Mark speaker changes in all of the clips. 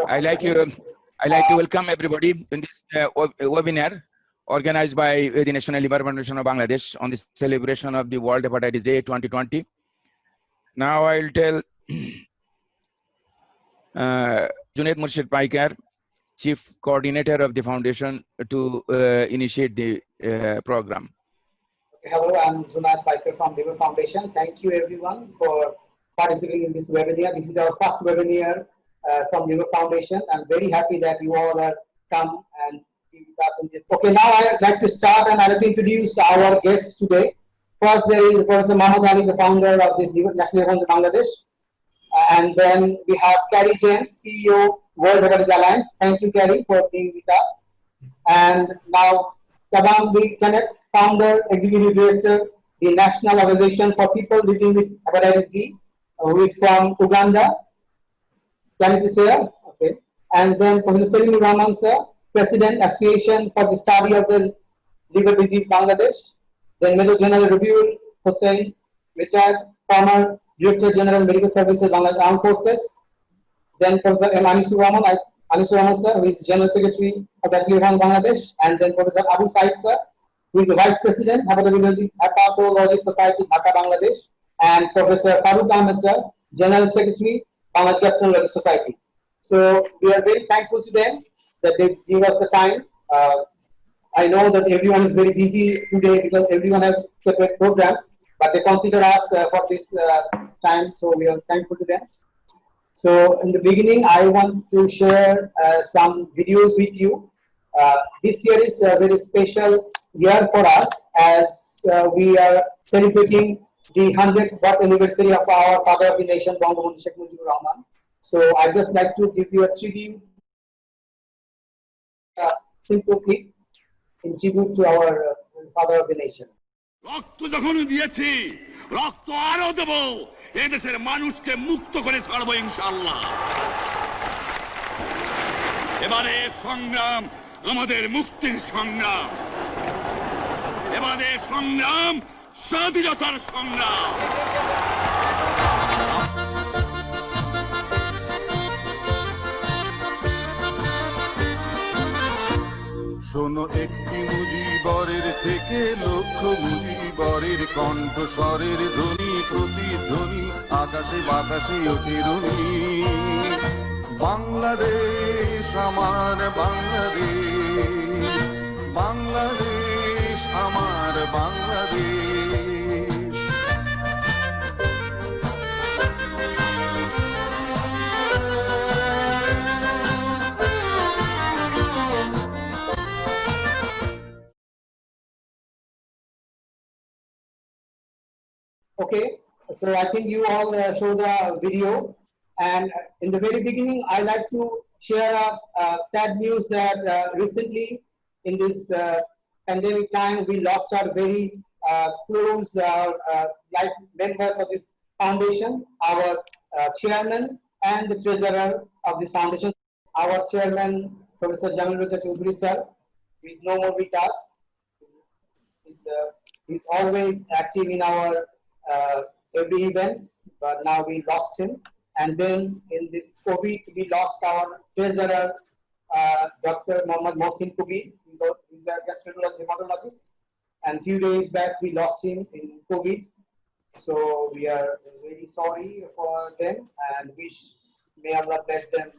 Speaker 1: I'd like to welcome everybody in this webinar organized by the National Liver Foundation of Bangladesh on the celebration of the World Hepatitis Day 2020. Now I'll tell Junaid Murshid Paikar, Chief Coordinator of the Foundation, to initiate the program.
Speaker 2: Hello, I'm Junaid Paikar from Liver Foundation. Thank you everyone for participating in this webinar. This is our first webinar from Liver Foundation. I'm very happy that you all are come and be with us in this. Okay, now I'd like to start and I'd like to introduce our guests today. First, there is Professor Mohammad, the founder of this National Liver Foundation Bangladesh. And then we have Cary James, CEO, World Hepatitis Alliance. Thank you, Cary, for being with us. And now Kabagambe Kenneth, founder, executive director, the National Organization for People Living with Hepatitis B, who is from Uganda. Kenneth is here. Okay. And then Professor Salimur Rohman, sir, President, Association for the Study of the Liver Disease, Bangladesh. Then Major General Rabiul Hossain, retired former Director General Medical Services, Bangladesh Armed Forces. Then Professor Anisur Rohman, sir, who is General Secretary of the National Liver Bangladesh. And then Professor Sayeed, sir, who is the Vice President, Hepatology Society, Dhaka, Bangladesh. And Professor Faruque, Ahmed, sir, General Secretary, Bangladesh Gastroenterology Society. So we are very thankful to them that they give us the time. I know that everyone is very busy today because everyone has separate programs, but they consider us for this time, so we are thankful to them. So in the beginning, I want to share some videos with you. This year is a very special year for us as we are celebrating the 100th birth anniversary of our father of the nation, Rohman. So I just like to give you a tribute, simple clip in tribute to our father of the nation.
Speaker 3: রক্ত যখন দিয়েছি রক্ত আরো দেব এই দেশের মানুষকে মুক্ত করে ছাড়ব ইনশাআল্লাহ এবারে সংগ্রাম আমাদের মুক্তির সংগ্রাম এবারে সংগ্রাম স্বাধীনতার সংগ্রাম
Speaker 4: শোনো একটি মুজিবরের থেকে লক্ষ মুজিবরের কণ্ঠস্বরের ধ্বনি প্রতিধ্বনি আকাশে বাতাসে ওঠে রুনি বাংলাদেশ আমার বাংলাদেশ বাংলাদেশ আমার Bangladesh
Speaker 2: Okay, so I think you all show the video, and in the very beginning, I like to share sad news that recently, in this pandemic time, we lost our very close life members of this foundation, our chairman and the treasurer of this foundation. Our chairman, Professor Jamil Choudhury sir, is no more with us. He's always active in our every events, but now we lost him. And then in this COVID, we lost our treasurer, Dr. Mohammad. He's a gastroenterologist. And a few days back, we lost him in COVID. So we are very sorry for them and wish may Allah bless them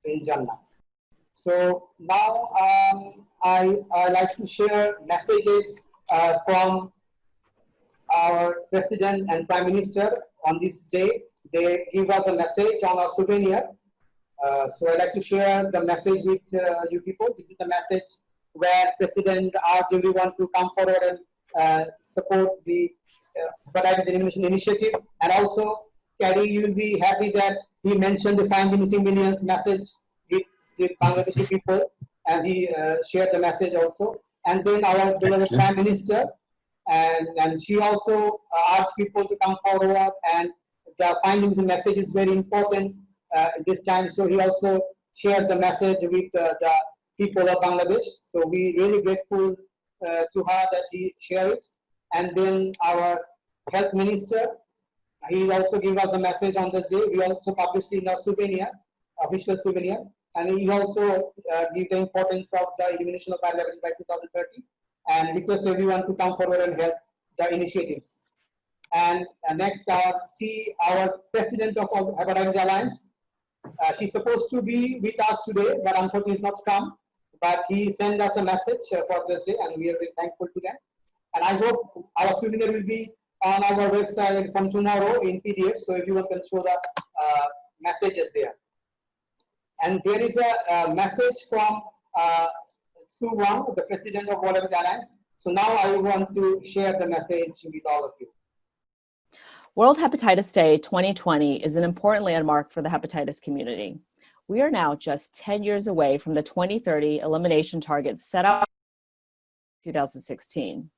Speaker 2: in Jannah. So now I like to share messages from our President and Prime Minister on this day. They give us a message on our souvenir. So I'd like to share the message with you people. This is the message where President urged everyone to come forward and support the Hepatitis Elimination Initiative. And also, Cary, you will be happy that he mentioned the Find the Missing Millions message with the Bangladeshi people, and he shared the message also. And then our beloved Prime Minister, and she also asked people to come forward, and the findings and message is very important this time. So he also shared the message with the people of Bangladesh. So we really grateful to her that he shared it. And then our health minister, he also gave us a message on this day. We also published in our souvenir official souvenir. And he also gave the importance of the elimination of viral hepatitis by 2030 and request everyone to come forward and help the initiatives. And next, see our president of Hepatitis Alliance. She's supposed to be with us today, but unfortunately is not come. But he sent us a message for this day, and we are very thankful to them. And I hope our souvenir will be on our website from tomorrow in PDF, so everyone can show the messages there. And there is a message from Sue Wang, the president of World Hepatitis Alliance. So now I want to share the message with all of you.
Speaker 5: World Hepatitis Day 2020 is an important landmark for the hepatitis community. We are now just 10 years away from the 2030 elimination targets set out in 2016.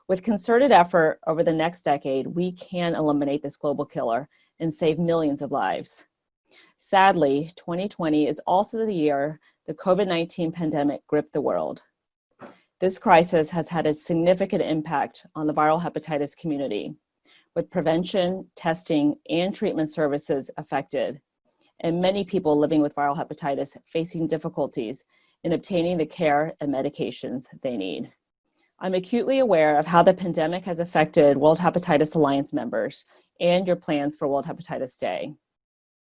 Speaker 5: With concerted effort over the next decade, we can eliminate this global killer and save millions of lives. Sadly, 2020 is also the year the COVID-19 pandemic gripped the world. This crisis has had a significant impact on the viral hepatitis community, with prevention, testing, and treatment services affected, and many people living with viral hepatitis facing difficulties in obtaining the care and medications they need. I'm acutely aware of how the pandemic has affected World Hepatitis Alliance members and your plans for World Hepatitis Day.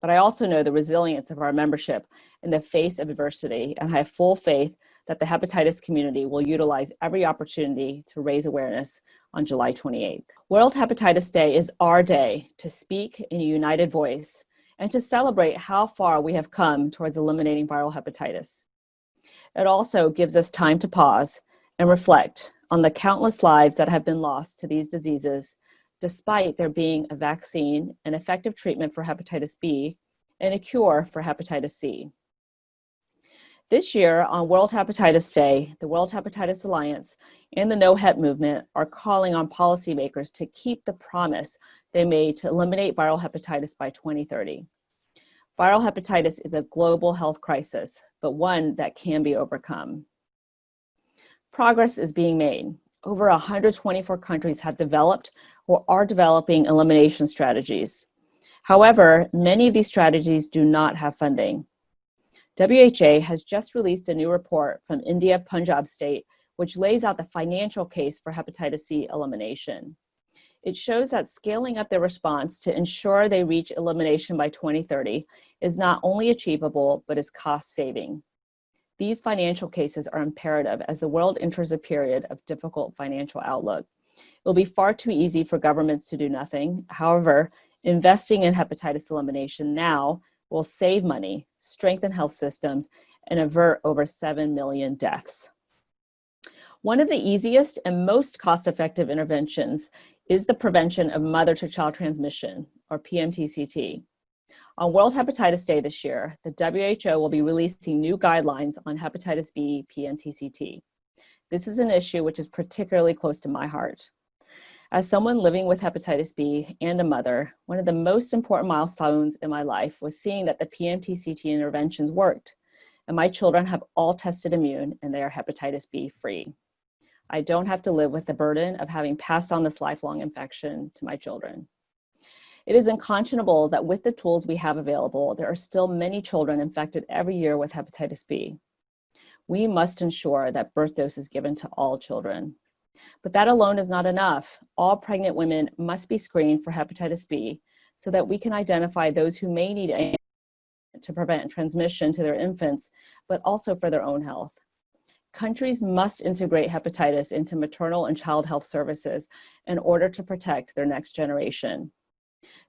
Speaker 5: But I also know the resilience of our membership in the face of adversity, and I have full faith that the hepatitis community will utilize every opportunity to raise awareness on July 28th. World Hepatitis Day is our day to speak in a united voice and to celebrate how far we have come towards eliminating viral hepatitis. It also gives us time to pause and reflect on the countless lives that have been lost to these diseases, despite there being a vaccine, an effective treatment for hepatitis B, and a cure for hepatitis C. This year, on World Hepatitis Day, the World Hepatitis Alliance and the No Hep movement are calling on policymakers to keep the promise they made to eliminate viral hepatitis by 2030. Viral hepatitis is a global health crisis, but one that can be overcome. Progress is being made. Over 124 countries have developed or are developing elimination strategies. However, many of these strategies do not have funding. WHA has just released a new report from India Punjab state, which lays out the financial case for hepatitis C elimination. It shows that scaling up their response to ensure they reach elimination by 2030 is not only achievable, but is cost-saving. These financial cases are imperative as the world enters a period of difficult financial outlook. It will be far too easy for governments to do nothing. However, investing in hepatitis elimination now will save money, strengthen health systems, and avert over 7 million deaths. One of the easiest and most cost-effective interventions is the prevention of mother-to-child transmission, or PMTCT. On World Hepatitis Day this year, the WHO will be releasing new guidelines on hepatitis B PMTCT. This is an issue which is particularly close to my heart. As someone living with hepatitis B and a mother, one of the most important milestones in my life was seeing that the PMTCT interventions worked, and my children have all tested immune and they are hepatitis B free. I don't have to live with the burden of having passed on this lifelong infection to my children. It is unconscionable that with the tools we have available, there are still many children infected every year with hepatitis B. We must ensure that birth dose is given to all children. But that alone is not enough. All pregnant women must be screened for hepatitis B so that we can identify those who may need aid to prevent transmission to their infants, but also for their own health. Countries must integrate hepatitis into maternal and child health services in order to protect their next generation.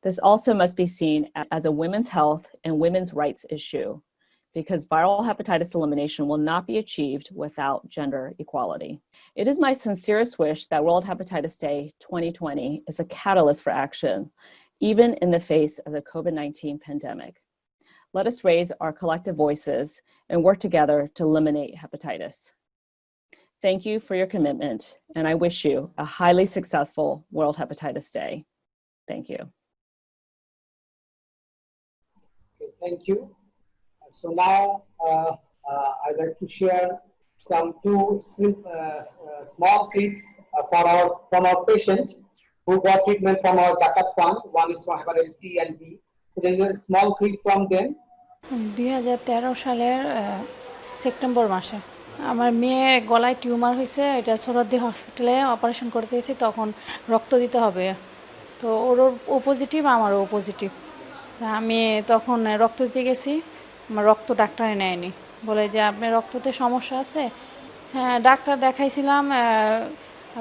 Speaker 5: This also must be seen as a women's health and women's rights issue, because viral hepatitis elimination will not be achieved without gender equality. It is my sincerest wish that World Hepatitis Day 2020 is a catalyst for action, even in the face of the COVID-19 pandemic. Let us raise our collective voices and work together to eliminate hepatitis. Thank you for your commitment, and I wish you a highly successful World Hepatitis Day. Thank you.
Speaker 2: Okay, thank you. So now I'd like to share two small clips from our patient who got treatment from our Dhaka fund. One is from hepatitis C and B. So there is a small clip from them.
Speaker 6: 2013 সালের September মাসে আমার মেয়ের গলায় tumour হয়েছে, এটা সোরাদ্দি হসপিটালে operation করতে এসেছি, তখন রক্ত দিতে হবে। তো ওরও ও পজিটিভ, আমারও ও পজিটিভ। আমি তখন রক্ত দিতে গেছি, আমার রক্ত ডাক্তারে নেয়নি, বলে যে আপনার রক্ততে সমস্যা আছে। হ্যাঁ, ডাক্তার দেখাইছিলাম,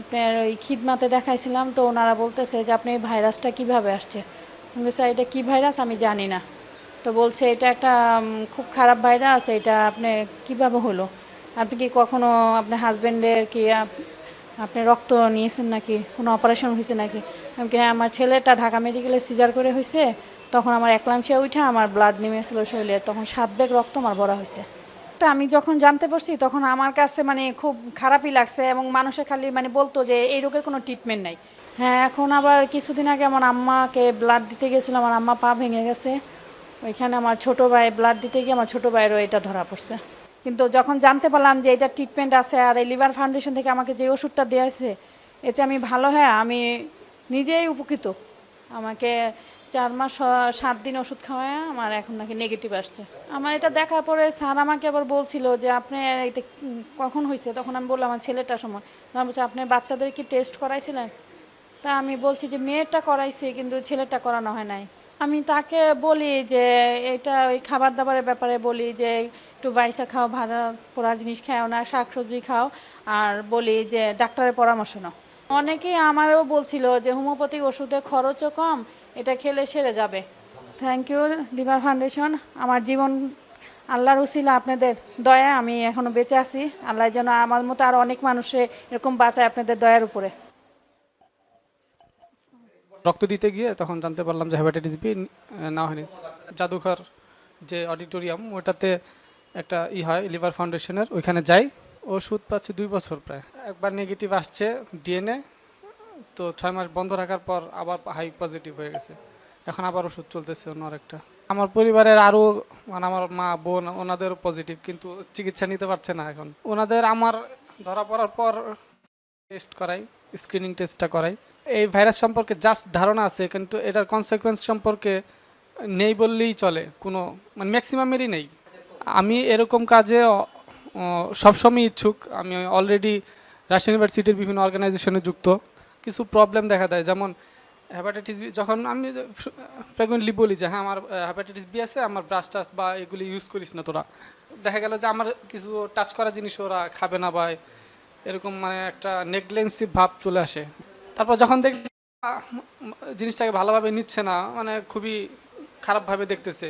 Speaker 6: আপনার ওই খিদমাতে দেখাইছিলাম, তো ওনারা বলতেছে যে আপনি এই ভাইরাসটা কীভাবে আসছে। আমি বলছি এটা কী ভাইরাস আমি জানি না। তো বলছে এটা একটা খুব খারাপ ভাইরাস, এটা আপনি কীভাবে হলো, আপনি কি কখনো আপনার হাজব্যান্ডের কি আপনি রক্ত নিয়েছেন নাকি, কোনো অপারেশন হয়েছে নাকি। আমি কি হ্যাঁ, আমার ছেলেটা ঢাকা মেডিকেলে সিজার করে হয়েছে, তখন আমার একলামশিয়া উঠে আমার ব্লাড নেমেছিল শরীরে, তখন 7 ব্যাগ রক্ত আমার ভরা হয়েছে। আমি যখন জানতে পারছি তখন আমার কাছে মানে খুব খারাপই লাগছে, এবং মানুষে খালি মানে বলতো যে এই রোগের কোনো ট্রিটমেন্ট নাই। হ্যাঁ, এখন আবার কিছুদিন আগে আমার আম্মাকে ব্লাড দিতে গেছিলো, আমার আম্মা পা ভেঙে গেছে, ওইখানে আমার ছোটো ভাই ব্লাড দিতে গিয়ে আমার ছোটো ভাইয়েরও এটা ধরা পড়ছে। কিন্তু যখন জানতে পারলাম যে এটা ট্রিটমেন্ট আছে, আর এই লিভার ফাউন্ডেশন থেকে আমাকে যে ওষুধটা দিয়েছে এতে আমি ভালো হয়ে আমি নিজেই উপকৃত। আমাকে 4 মাস 7 দিন ওষুধ খাওয়ায় আমার এখন নাকি নেগেটিভ আসছে। আমার এটা দেখার পরে স্যার আমাকে আবার বলছিল যে আপনি এটা কখন হয়েছে, তখন আমি বললাম আমার ছেলেটার সময়। তখন বলছে আপনি বাচ্চাদের কি টেস্ট করাইছিলেন, তা আমি বলছি যে মেয়েরটা করাইছি কিন্তু ছেলেটা করানো হয় নাই। আমি তাকে বলি যে এটা ওই খাবার দাবারের ব্যাপারে বলি যে একটু বাইসা খাও, ভাজা পোড়া জিনিস খাও না, শাকসবজি খাও, আর বলি যে ডাক্তারের পরামর্শ নাও। অনেকেই আমারও বলছিল যে হোমিওপ্যাথিক ওষুধে খরচও কম, এটা খেলে সেরে যাবে। থ্যাংক ইউ লিভার ফাউন্ডেশন, আমার জীবন আল্লাহর উসিলা আপনাদের দয়া আমি এখনও বেঁচে আছি। আল্লাহ যেন আমার মতো আরও অনেক মানুষে এরকম বাঁচায় আপনাদের দয়ার উপরে।
Speaker 7: রক্ত দিতে গিয়ে তখন জানতে পারলাম যে হেপাটাইটিস বি না হয়নি। জাদুঘর যে অডিটোরিয়াম ওটাতে একটা হয় লিভার ফাউন্ডেশনের, ওইখানে যাই, ওষুধ পাচ্ছি 2 বছর প্রায়। একবার নেগেটিভ আসছে ডিএনএ, তো 6 মাস বন্ধ রাখার পর আবার হাই পজিটিভ হয়ে গেছে, এখন আবার ওষুধ চলতেছে অন্য আরেকটা। আমার পরিবারের আরও মানে আমার মা বোন ওনাদেরও পজিটিভ, কিন্তু চিকিৎসা নিতে পারছে না এখন। ওনাদের আমার ধরা পড়ার পর টেস্ট করাই, স্ক্রিনিং টেস্টটা করাই। এই ভাইরাস সম্পর্কে জাস্ট ধারণা আছে, কিন্তু এটার কনসিকুয়েন্স সম্পর্কে নেই বললেই চলে, কোনো মানে ম্যাক্সিমামেরই নেই। আমি এরকম কাজে সবসময় ইচ্ছুক। আমি অলরেডি রাজশাহী ইউনিভার্সিটির বিভিন্ন অর্গানাইজেশনে যুক্ত। কিছু প্রবলেম দেখা দেয়, যেমন হেপাটাইটিস বি, যখন আমি ফ্রিকুয়েন্টলি বলি যে হ্যাঁ আমার হেপাটাইটিস বি আছে, আমার ব্রাশ টাচ বা এগুলি ইউজ করিস না তোরা, দেখা গেল যে আমার কিছু টাচ করা জিনিস ওরা খাবে না, বা এরকম মানে একটা নেগলেন্সিভ ভাব চলে আসে। তারপর যখন দেখি জিনিসটাকে ভালোভাবে নিচ্ছে না, মানে খুবই খারাপভাবে দেখতেছে,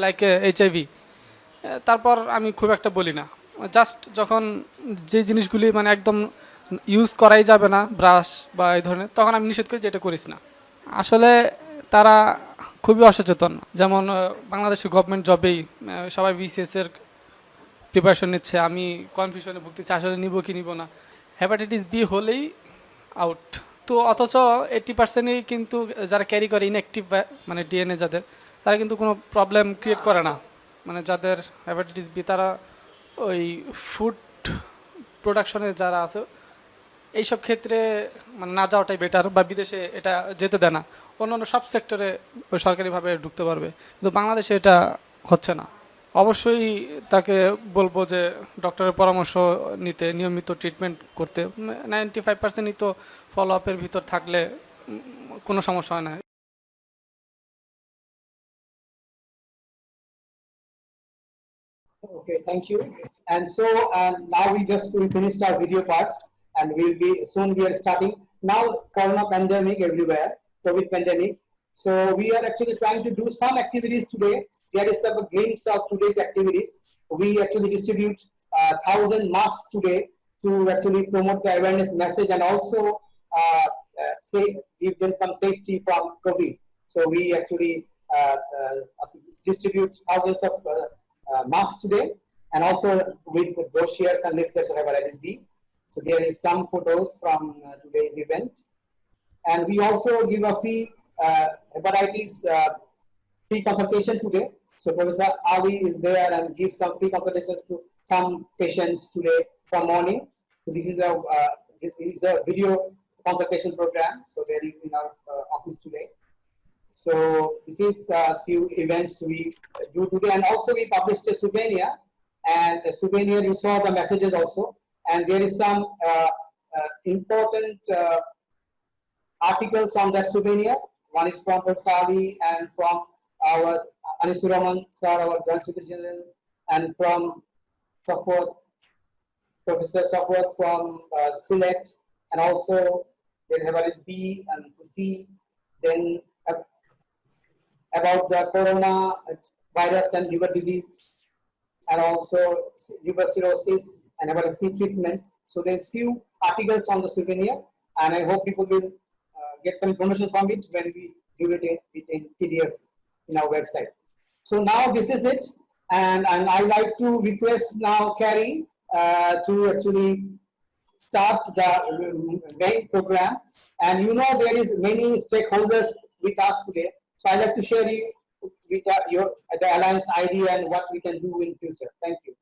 Speaker 7: লাইক HIV, তারপর আমি খুব একটা বলি না। জাস্ট যখন যে জিনিসগুলি মানে একদম ইউজ করাই যাবে না, ব্রাশ বা এই ধরনের, তখন আমি নিষেধ করি যে এটা করিস না। আসলে তারা খুবই অসচেতন। যেমন বাংলাদেশের গভর্নমেন্ট জবেই সবাই BCS এর প্রিপারেশন নিচ্ছে, আমি কনফিউশনে ভুগতেছি আসলে নিব কি নিব না। হেপাটাইটিস বি হলেই আউট। তো অথচ 80%ই কিন্তু যারা ক্যারি করে ইনঅ্যাক্টিভ মানে ডিএনএ যাদের, তারা কিন্তু কোনো প্রবলেম ক্রিয়েট করে না। মানে যাদের হেপাটাইটিস বি তারা ওই ফুড প্রোডাকশনে যারা আছে এইসব ক্ষেত্রে মানে না যাওয়াটাই বেটার, বা বিদেশে এটা যেতে দেয় না, অন্য সব সেক্টরে ওই সরকারিভাবে ঢুকতে পারবে, কিন্তু বাংলাদেশে এটা হচ্ছে না। অবশ্যই তাকে বলবো যে ডক্টরের পরামর্শ নিতে, নিয়মিত ট্রিটমেন্ট করতে। 95%ই তো ফলো আপের ভিতর থাকলে কোনো সমস্যা হয় না।
Speaker 2: Okay, thank you. And so now we finished our video parts, and we are starting now. Corona pandemic everywhere, COVID pandemic. So we are actually trying to do some activities today. There is a glimpse of today's activities. We actually distribute 1,000 masks today to actually promote the awareness message, and also give them some safety from COVID. So we actually distribute thousands of masks today, and also with the brochures and leaflets of hepatitis B. So there is some photos from today's event, and we also give a free hepatitis free consultation today. So Professor Ali is there and gives some free consultations to some patients today from morning. So this is a video consultation program. So there is in our office today. So this is a few events we do today, and also we published a souvenir. And a souvenir, you saw the messages also, and there is some important articles on that souvenir. One is from Prof. Sali and from our Anisur Rohman sir, our Joint Secretary General, and from Professor Safwat from Sylhet, and also there is hepatitis B and C. Then about the corona virus and liver disease, and also liver cirrhosis and hepatitis C treatment. So there's few articles on the souvenir, and I hope people will get some information from it when we do it in PDF in our website. So now this is it, and I'd like to request now Cary to actually start the main program. And you know there is many stakeholders with us today, so I'd like to share you with the Alliance idea and what we can do in future. Thank you.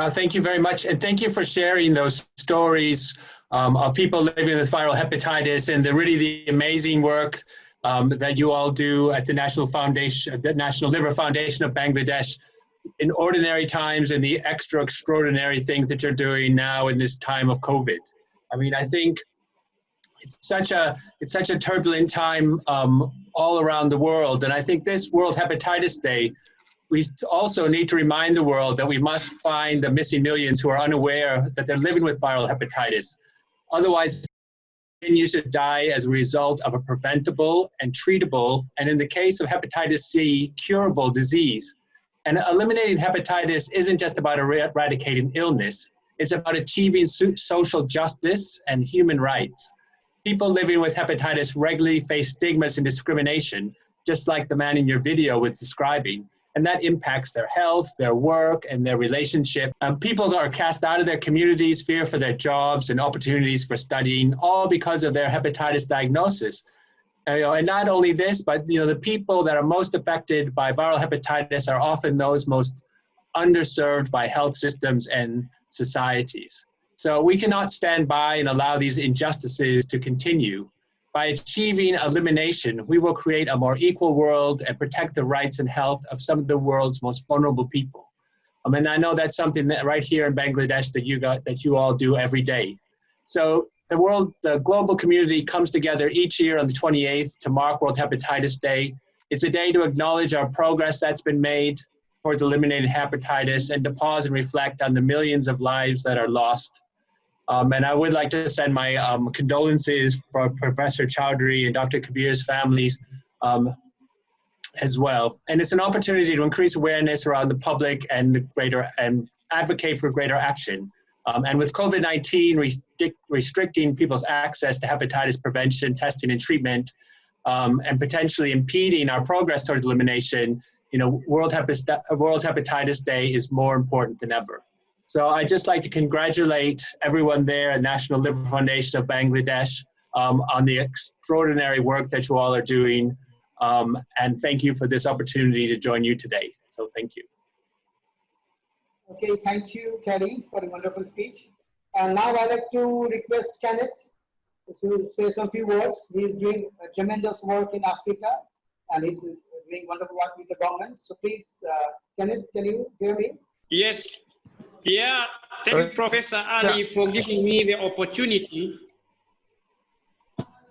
Speaker 8: Thank you very much, and thank you for sharing those stories of people living with viral hepatitis and the amazing work that you all do at the National Liver Foundation of Bangladesh in ordinary times and the extraordinary things that you're doing now in this time of COVID. I mean, I think it's such a turbulent time all around the world, and I think this World Hepatitis Day, we also need to remind the world that we must find the missing millions who are unaware that they're living with viral hepatitis. Otherwise, you should die as a result of a preventable and treatable, and in the case of hepatitis C, curable disease. And eliminating hepatitis isn't just about eradicating illness, it's about achieving social justice and human rights. People living with hepatitis regularly face stigmas and discrimination, just like the man in your video was describing. And that impacts their health, their work, and their relationship. People are cast out of their communities, fear for their jobs and opportunities for studying, all because of their hepatitis diagnosis. And not only this, but the people that are most affected by viral hepatitis are often those most underserved by health systems and societies. So we cannot stand by and allow these injustices to continue. By achieving elimination, we will create a more equal world and protect the rights and health of some of the world's most vulnerable people. And I know that's something that right here in Bangladesh that you all do every day. So the global community comes together each year on the 28th to mark World Hepatitis Day. It's a day to acknowledge our progress that's been made towards eliminating hepatitis and to pause and reflect on the millions of lives that are lost. And I would like to send my condolences for Professor Chowdhury and Dr. Kabir's families as well. And it's an opportunity to increase awareness around the public and advocate for greater action. And with COVID-19 restricting people's access to hepatitis prevention, testing, and treatment, and potentially impeding our progress towards elimination, World Hepatitis Day is more important than ever. So I'd just like to congratulate everyone there at National Liver Foundation of Bangladesh on the extraordinary work that you all are doing. And thank you for this opportunity to join you today. So thank you.
Speaker 2: Okay, thank you, Cary, for the wonderful speech. And now I'd like to request Kenneth to say some few words. He's doing tremendous work in Africa, and he's doing wonderful work with the government. So please, Kenneth, can you hear me?
Speaker 9: Yes. Yeah, thank you, Professor Ali, for giving me the opportunity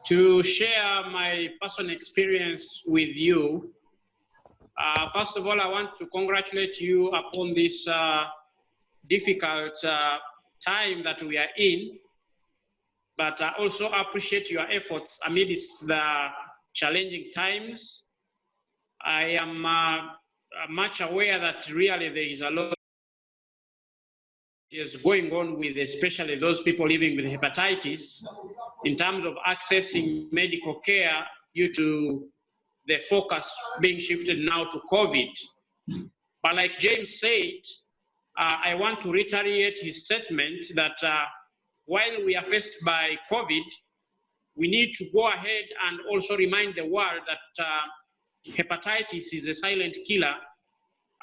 Speaker 9: to share my personal experience with you. First of all, I want to congratulate you upon this difficult time that we are in, but I also appreciate your efforts amidst the challenging times. I am much aware that really there is a lot is going on with especially those people living with hepatitis in terms of accessing medical care due to the focus being shifted now to COVID. But like James said, I want to reiterate his statement that while we are faced by COVID, we need to go ahead and also remind the world that hepatitis is a silent killer,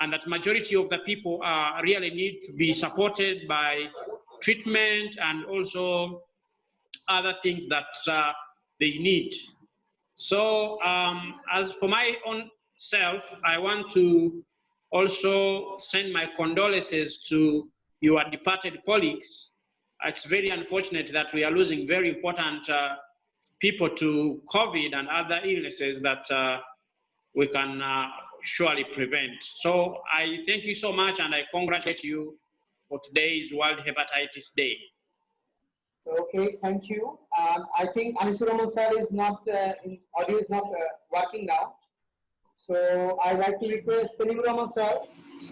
Speaker 9: and that majority of the people really need to be supported by treatment and also other things that they need. So as for my own self, I want to also send my condolences to your departed colleagues. It's very unfortunate that we are losing very important people to COVID and other illnesses that we can surely prevent. So I thank you so much and I congratulate you for today's World Hepatitis Day.
Speaker 2: Okay, thank you. I think Anisur sir is not, audio is not working now. So I'd like to request Salimur sir,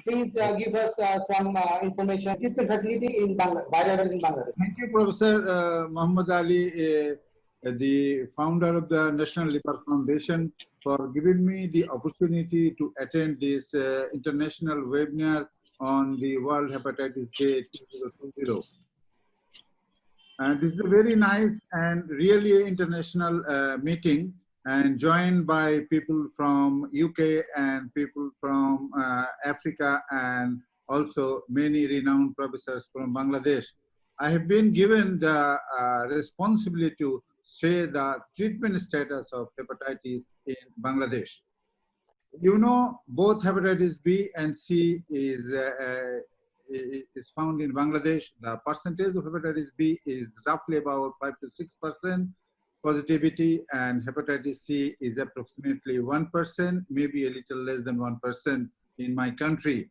Speaker 2: please give us some information, treatment facility in Bangladesh, viral in Bangladesh.
Speaker 10: Thank you, Professor Mohammad Ali, the founder of the National Liver Foundation, for giving me the opportunity to attend this international webinar on the World Hepatitis Day 2020. And this is a very nice and really international meeting, and joined by people from UK and people from Africa, and also many renowned professors from Bangladesh. I have been given the responsibility to share the treatment status of hepatitis in Bangladesh. You know, both hepatitis B and C is found in Bangladesh. The percentage of hepatitis B is roughly about 5 to 6% positivity, and hepatitis C is approximately 1%, maybe a little less than 1% in my country.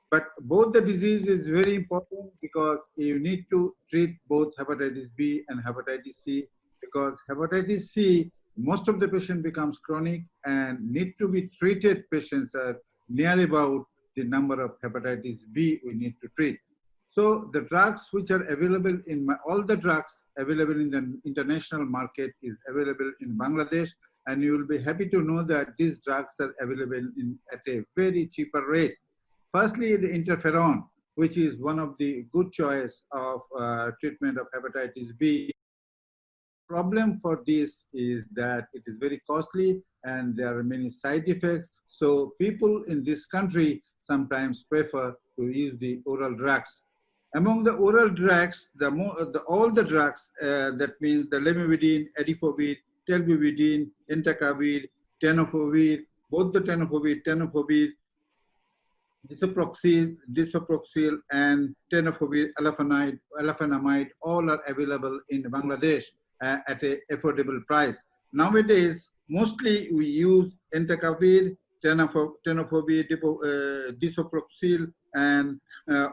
Speaker 10: But both the disease is very important because you need to treat both hepatitis B and hepatitis C, because hepatitis C, most of the patient becomes chronic and need to be treated. Patients are near about the number of hepatitis B we need to treat. So the drugs which are available in all the drugs available in the international market is available in Bangladesh, and you will be happy to know that these drugs are available at a very cheaper rate. Firstly, the interferon, which is one of the good choice of treatment of hepatitis B. Problem for this is that it is very costly and there are many side effects. So people in this country sometimes prefer to use the oral drugs. Among the oral drugs, all the drugs, that means the lamivudine, adifovir, telbuvudine, entecavir, tenofovir, both the tenofovir, disoproxil, and tenofovir alafenamide, all are available in Bangladesh at an affordable price. Nowadays, mostly we use entecavir, tenofovir, disoproxil, and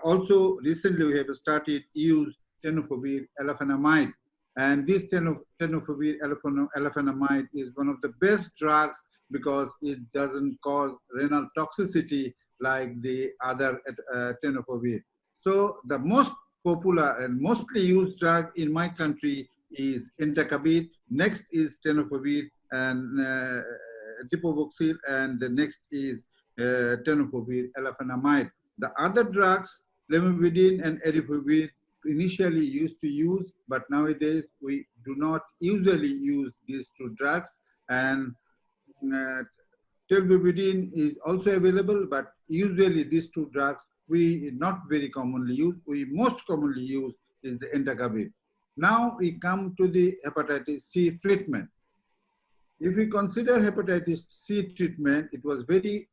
Speaker 10: also recently we have started use tenofovir alafenamide. And this tenofovir alafenamide is one of the best drugs because it doesn't cause renal toxicity like the other tenofovir. So the most popular and mostly used drug in my country is entecavir. Next is tenofovir and dipovoxil, and the next is tenofovir alafenamide. The other drugs, lamivudine and adifovir, initially used to use, but nowadays we do not usually use these two drugs. And telbuvudine is also available, but usually these two drugs we not very commonly use. We most commonly use is the entecavir. Now we come to the hepatitis C treatment. If we consider hepatitis C treatment, it was very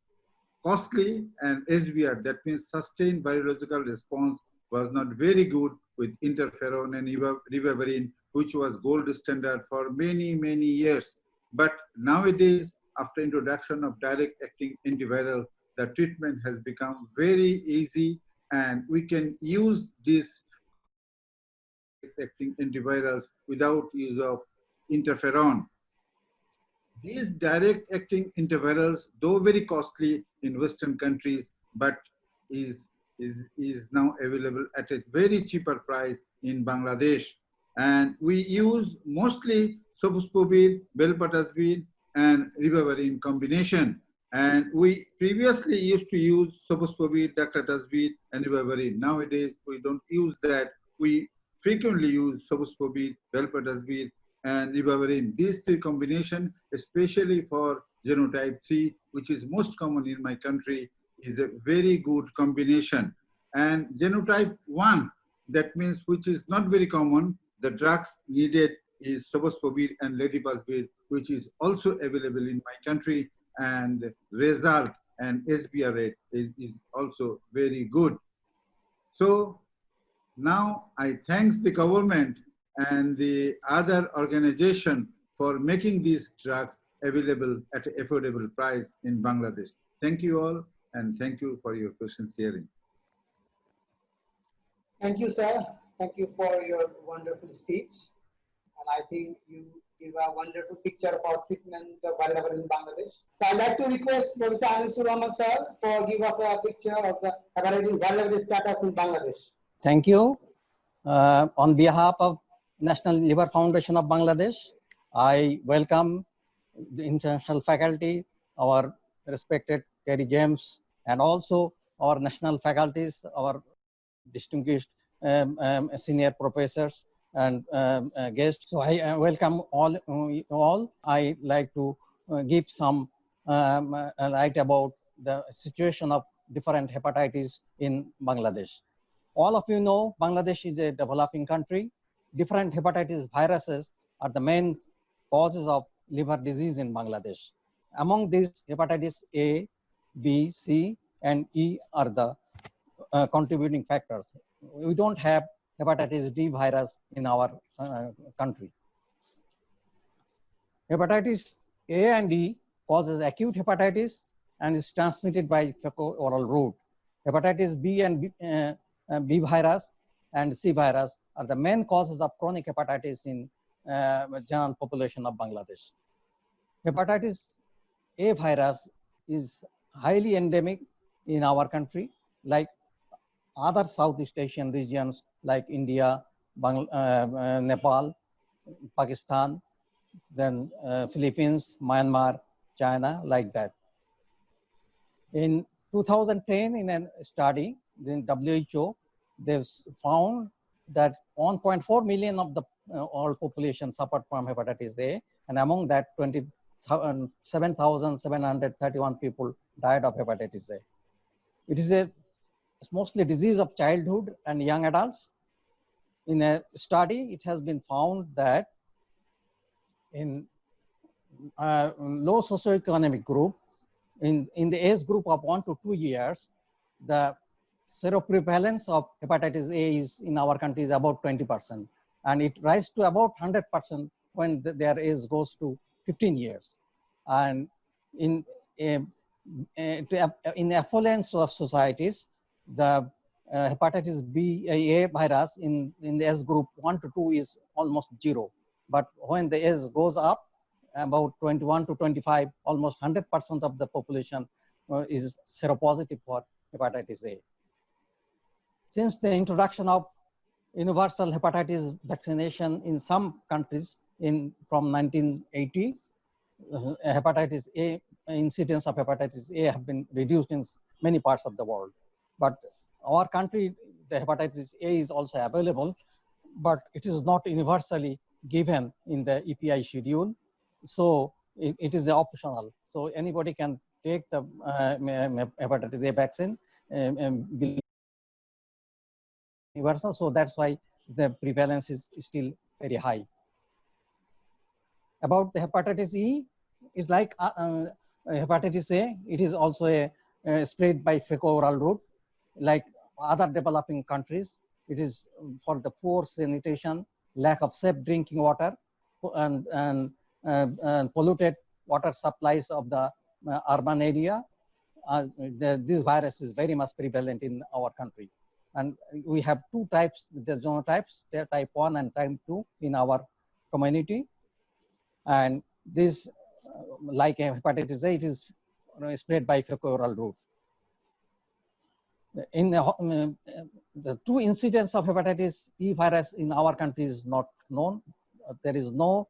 Speaker 10: costly and severe. That means sustained virological response was not very good with interferon and ribavirin, which was gold standard for many, many years. But nowadays, after introduction of direct acting antivirals, the treatment has become very easy, and we can use this acting antivirals without use of interferon. These direct acting antivirals, though very costly in Western countries, but is now available at a very cheaper price in Bangladesh. And we use mostly sofosbuvir, belpacibine, and ribavirin combination. And we previously used to use sofosbuvir, daclatasvir, and ribavirin. Nowadays, we don't use that. We frequently use sofosbuvir, belpacibine, and ribavirin. These three combination, especially for genotype 3, which is most common in my country, is a very good combination. And genotype 1, that means which is not very common, the drugs needed is Sabaspovir and Ledipasvir, which is also available in my country, and result and SBR rate is also very good. So now I thank the government and the other organization for making these drugs available at an affordable price in Bangladesh. Thank you all, and thank you for your questions sharing.
Speaker 2: Thank you, sir. Thank you for your wonderful speech. And I think you give a wonderful picture of our treatment of viral hepatitis in Bangladesh. So I'd like to request Professor Anisur sir for give us a picture of the viral hepatitis status in Bangladesh.
Speaker 11: Thank you. On behalf of National Liver Foundation of Bangladesh, I welcome the international faculty, our respected Cary James, and also our national faculties, our distinguished senior professors and guests. So I welcome all. I like to give some light about the situation of different hepatitis in Bangladesh. All of you know Bangladesh is a developing country. Different hepatitis viruses are the main causes of liver disease in Bangladesh. Among these, hepatitis A, B, C, and E are the contributing factors. We don't have hepatitis D virus in our country. Hepatitis A and E causes acute hepatitis and is transmitted by fecal-oral route. Hepatitis B and B virus and C virus are the main causes of chronic hepatitis in general population of Bangladesh. Hepatitis A virus is highly endemic in our country, like other Southeast Asian regions like India, Nepal, Pakistan, then Philippines, Myanmar, China, like that. In 2010, in a study, in WHO, they've found that 1.4 million of the all population suffered from hepatitis A, and among that 7,731 people died of hepatitis A. It is mostly disease of childhood and young adults. In a study, it has been found that in low socioeconomic group, in the age group of 1 to 2 years, the seroprevalence of hepatitis A is in our country is about 20%, and it rises to about 100% when their age goes to 15 years. And in affluent societies, the hepatitis B A virus in the age group 1 to 2 is almost 0. But when the age goes up, about 21 to 25, almost 100% of the population is seropositive for hepatitis A. Since the introduction of universal hepatitis vaccination in some countries from 1980, hepatitis A, incidence of hepatitis A have been reduced in many parts of the world. But our country, the hepatitis A is also available, but it is not universally given in the EPI schedule. So it is optional. So anybody can take the hepatitis A vaccine universal. So that's why the prevalence is still very high. About the hepatitis E, is like hepatitis A. It is also a spread by fecal-oral route, like other developing countries. It is for the poor sanitation, lack of safe drinking water, and polluted water supplies of the urban area. This virus is very much prevalent in our country. And we have two types, the genotypes, type 1 and type 2 in our community. And this, like hepatitis A, it is spread by fecal-oral route. In the true incidence of hepatitis E virus in our country is not known. There is no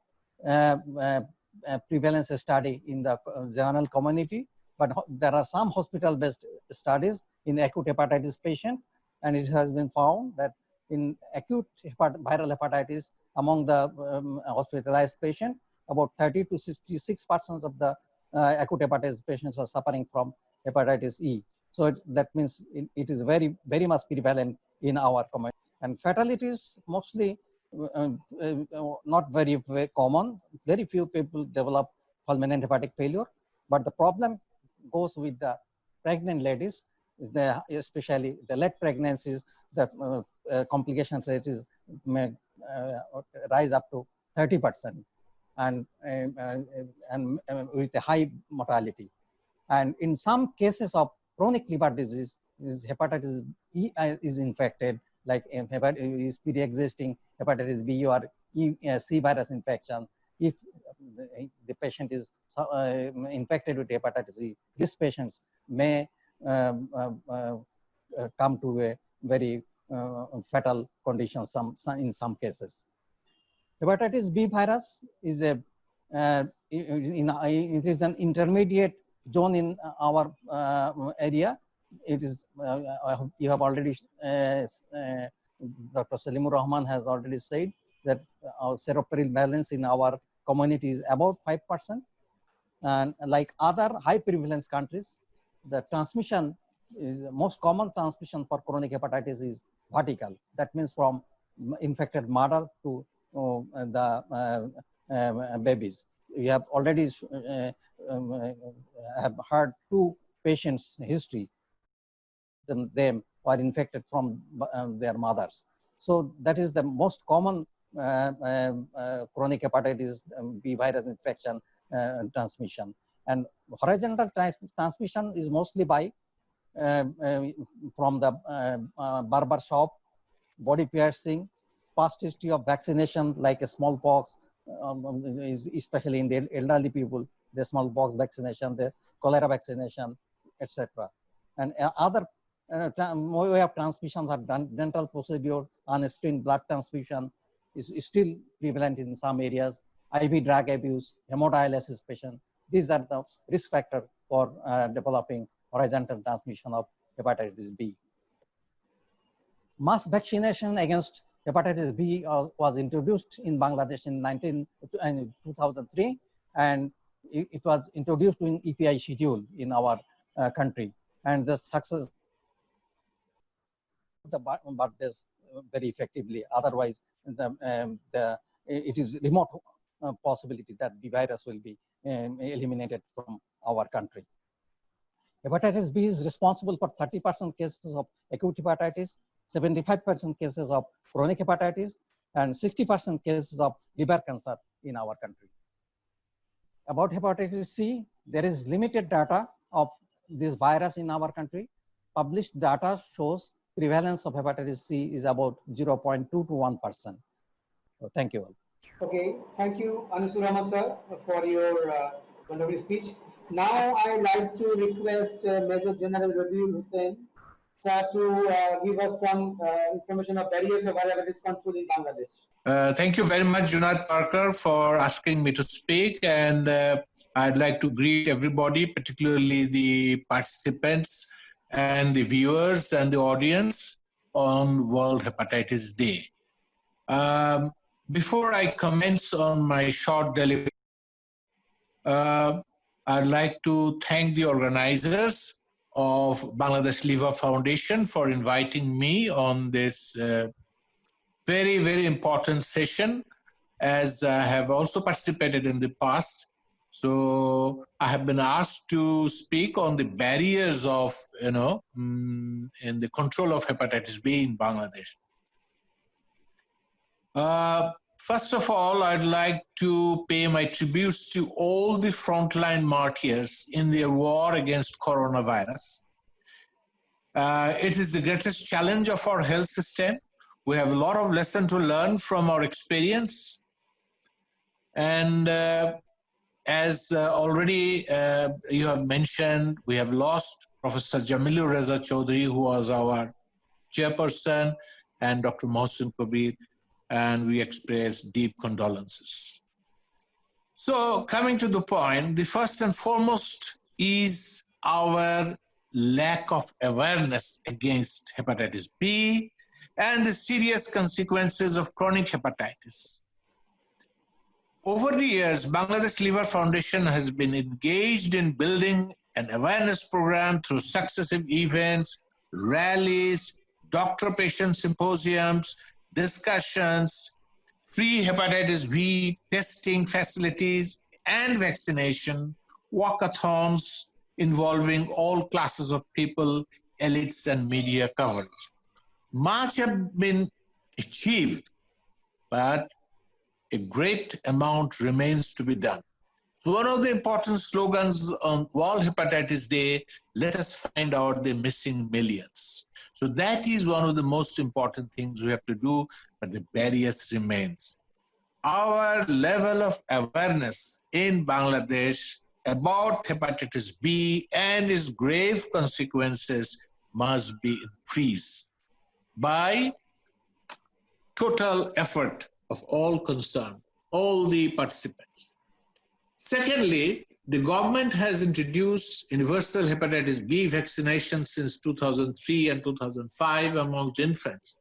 Speaker 11: prevalence study in the general community, but there are some hospital-based studies in acute hepatitis patient, and it has been found that in acute viral hepatitis among the hospitalized patient, about 30 to 66% of the acute hepatitis patients are suffering from hepatitis E. So that means it is very much prevalent in our community. And fatalities mostly not very common. Very few people develop fulminant hepatic failure, but the problem goes with the pregnant ladies, especially the late pregnancies. The complication rate may rise up to 30%, and with a high mortality. And in some cases of chronic liver disease, hepatitis E is infected, like is pre-existing hepatitis B or C virus infection. If the patient is infected with hepatitis E, these patients may come to a very fatal condition in some cases. Hepatitis B virus is it is an intermediate zone in our area. It is you have already Dr. Salimur Rohman has already said that our seroprevalence in our community is about 5%, and like other high prevalence countries, the transmission is most common transmission for chronic hepatitis is vertical. That means from infected mother to the babies. We have already have heard 2 patients' history. Them were infected from their mothers. So that is the most common chronic hepatitis B virus infection transmission. And horizontal transmission is mostly by from the barber shop, body piercing, past history of vaccination like a smallpox, especially in the elderly people, the smallpox vaccination, the cholera vaccination, etc. And other way of transmissions are dental procedure, unscreened blood transfusion is still prevalent in some areas, IV drug abuse, hemodialysis patient. These are the risk factors for developing horizontal transmission of hepatitis B. Mass vaccination against hepatitis B was introduced in Bangladesh in 2003, and it was introduced in EPI schedule in our country, and the success the birthdays very effectively. Otherwise, it is remote possibility that the virus will be eliminated from our country. Hepatitis B is responsible for 30% cases of acute hepatitis, 75% cases of chronic hepatitis, and 60% cases of liver cancer in our country. About hepatitis C, there is limited data of this virus in our country. Published data shows prevalence of hepatitis C is about 0.2 to 1%. So thank you all.
Speaker 2: Okay, thank you, Anisur sir, for your wonderful speech. Now I'd like to request Major General Rabiul Hossain sir to give us some information of barriers of hepatitis control in Bangladesh.
Speaker 12: Thank you very much, Junad Parker, for asking me to speak. And I'd like to greet everybody, particularly the participants and the viewers and the audience on World Hepatitis Day. Before I commence on my short delivery, I'd like to thank the organizers of Bangladesh Liver Foundation for inviting me on this very, very important session, as I have also participated in the past. So I have been asked to speak on the barriers of, in the control of hepatitis B in Bangladesh. First of all, I'd like to pay my tributes to all the frontline martyrs in their war against coronavirus. It is the greatest challenge of our health system. We have a lot of lesson to learn from our experience. And as already you have mentioned, we have lost Professor Jamilur Reza Chaudhary, who was our chairperson, and Dr. Mohsin Kabir, and we express deep condolences. So coming to the point, the first and foremost is our lack of awareness against hepatitis B and the serious consequences of chronic hepatitis. Over the years, Bangladesh Liver Foundation has been engaged in building an awareness program through successive events, rallies, doctor-patient symposiums, discussions, free hepatitis B testing facilities and vaccination, walkathons involving all classes of people, elites and media coverage. Much have been achieved, but a great amount remains to be done. So one of the important slogans on World Hepatitis Day, let us find out the missing millions. So that is one of the most important things we have to do, but the barriers remains. Our level of awareness in Bangladesh about hepatitis B and its grave consequences must be increased by total effort of all concerned, all the participants. Secondly, the government has introduced universal hepatitis B vaccination since 2003 and 2005 amongst infants.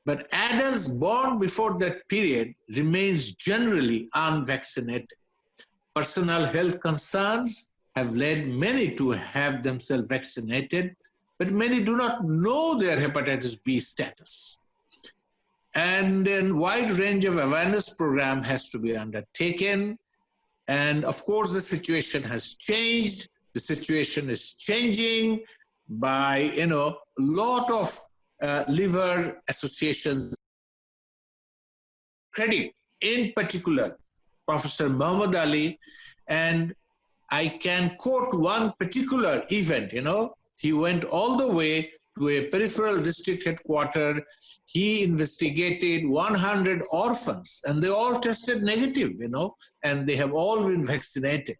Speaker 12: But adults born before that period remains generally unvaccinated. Personal health concerns have led many to have themselves vaccinated, but many do not know their hepatitis B status. And a wide range of awareness program has to be undertaken. And of course, the situation has changed. The situation is changing by, a lot of liver associations. Credit, in particular, Professor Muhammad Ali, and I can quote one particular event, he went all the way to a peripheral district headquarters. He investigated 100 orphans and they all tested negative, and they have all been vaccinated.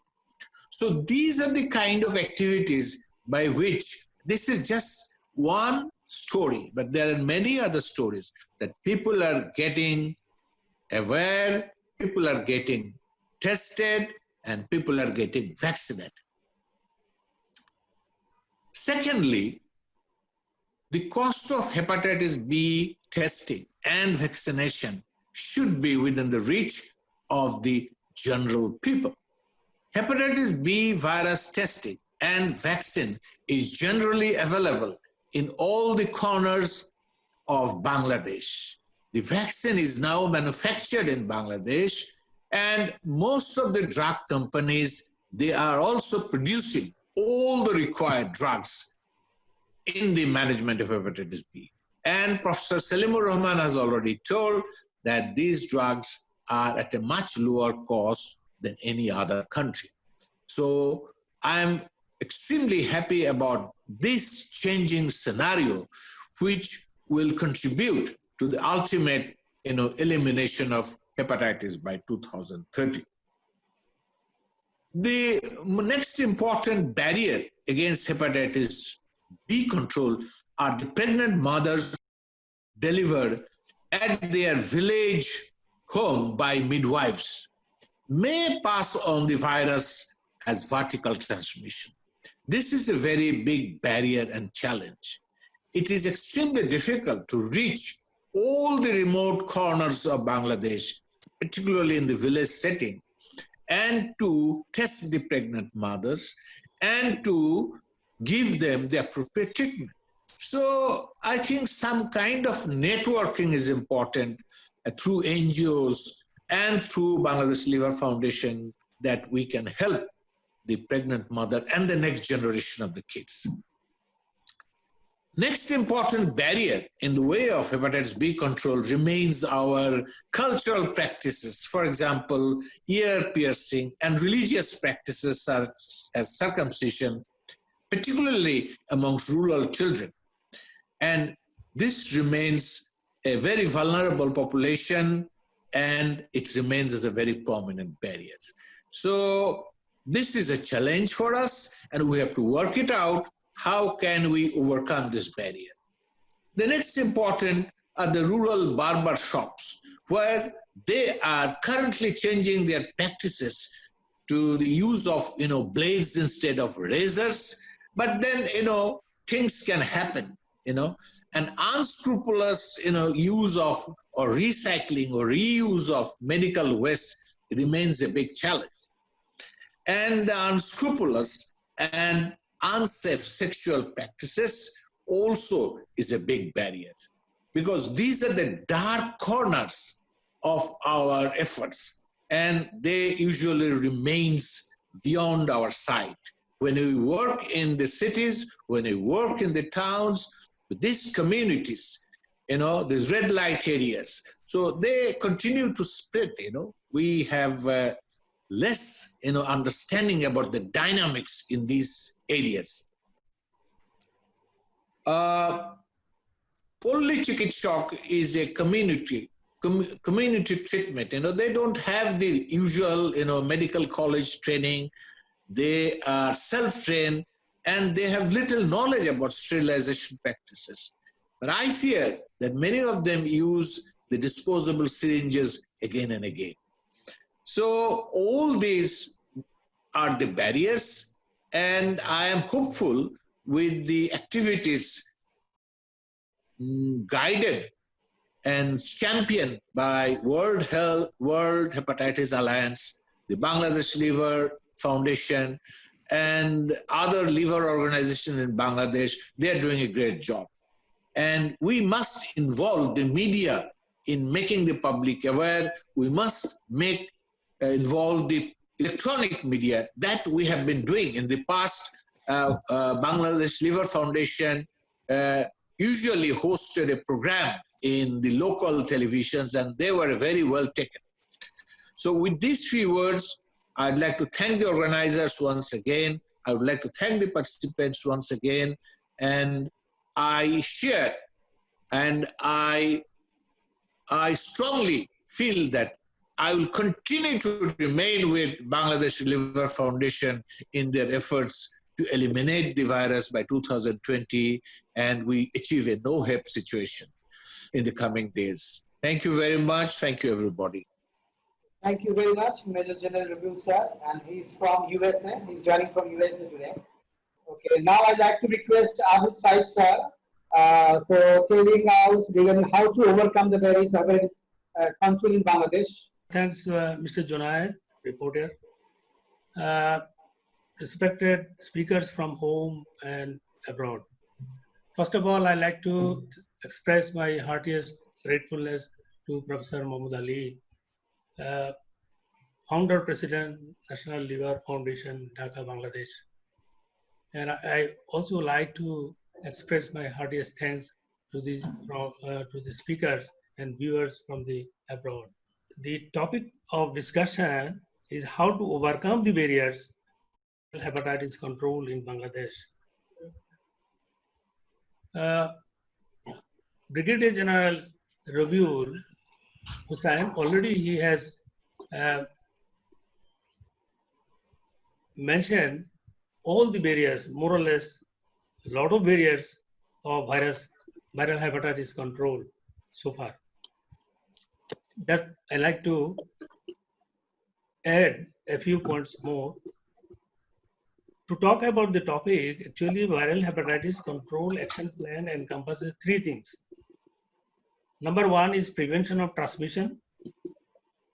Speaker 12: So these are the kind of activities by which, this is just one story, but there are many other stories that people are getting aware, people are getting tested, and people are getting vaccinated. Secondly, the cost of hepatitis B testing and vaccination should be within the reach of the general people. Hepatitis B virus testing and vaccine is generally available in all the corners of Bangladesh. The vaccine is now manufactured in Bangladesh, and most of the drug companies, they are also producing all the required drugs in the management of hepatitis B. And Professor Salimur Rohman has already told that these drugs are at a much lower cost than any other country. So I'm extremely happy about this changing scenario, which will contribute to the ultimate, elimination of hepatitis by 2030. The next important barrier against hepatitis B control are the pregnant mothers delivered at their village home by midwives may pass on the virus as vertical transmission. This is a very big barrier and challenge. It is extremely difficult to reach all the remote corners of Bangladesh, particularly in the village setting, and to test the pregnant mothers and to give them the appropriate treatment. So I think some kind of networking is important through NGOs and through Bangladesh Liver Foundation, that we can help the pregnant mother and the next generation of the kids. Next important barrier in the way of hepatitis B control remains our cultural practices. For example, ear piercing and religious practices such as circumcision, particularly amongst rural children. And this remains a very vulnerable population, and it remains as a very prominent barrier. So this is a challenge for us, and we have to work it out. How can we overcome this barrier? The next important are the rural barber shops, where they are currently changing their practices to the use of, blades instead of razors. But then, things can happen, and unscrupulous, use of or recycling or reuse of medical waste remains a big challenge. And the unscrupulous and unsafe sexual practices also is a big barrier, because these are the dark corners of our efforts, and they usually remains beyond our sight. When we work in the cities, when we work in the towns, these communities, these red light areas, so they continue to spread. We have less, understanding about the dynamics in these areas. Polli Chikitsak is a community treatment. They don't have the usual, medical college training. They are self-trained and they have little knowledge about sterilization practices. But I fear that many of them use the disposable syringes again and again. So all these are the barriers, and I am hopeful with the activities guided and championed by World Hepatitis Alliance, the Bangladesh Liver Foundation, and other liver organizations in Bangladesh. They are doing a great job. And we must involve the media in making the public aware. We must involve the electronic media that we have been doing in the past. Bangladesh Liver Foundation usually hosted a program in the local televisions, and they were very well taken. So with these few words, I'd like to thank the organizers once again. I would like to thank the participants once again. And I share and I strongly feel that I will continue to remain with Bangladesh Liver Foundation in their efforts to eliminate the virus by 2020, and we achieve a no HEP situation in the coming days. Thank you very much. Thank you, everybody.
Speaker 2: Thank you very much, Major General Rabiul sir, and he's from USA. He's joining from USA today. Okay, now I'd like to request Ahmed sir for telling out regarding how to overcome the barriers of control in Bangladesh.
Speaker 13: Thanks, Mr. Junaid, reporter. Respected speakers from home and abroad. First of all, I'd like to express my heartiest gratefulness to Professor Mohammad Ali, founder, president, National Liver Foundation, Dhaka, Bangladesh. And I also like to express my heartiest thanks to the speakers and viewers from the abroad. The topic of discussion is how to overcome the barriers of hepatitis control in Bangladesh. Brigadier General Rabiul Hossain, already he has mentioned all the barriers, more or less, a lot of barriers of viral hepatitis control so far. That I like to add a few points more. To talk about the topic, actually viral hepatitis control action plan encompasses three things. Number one is prevention of transmission.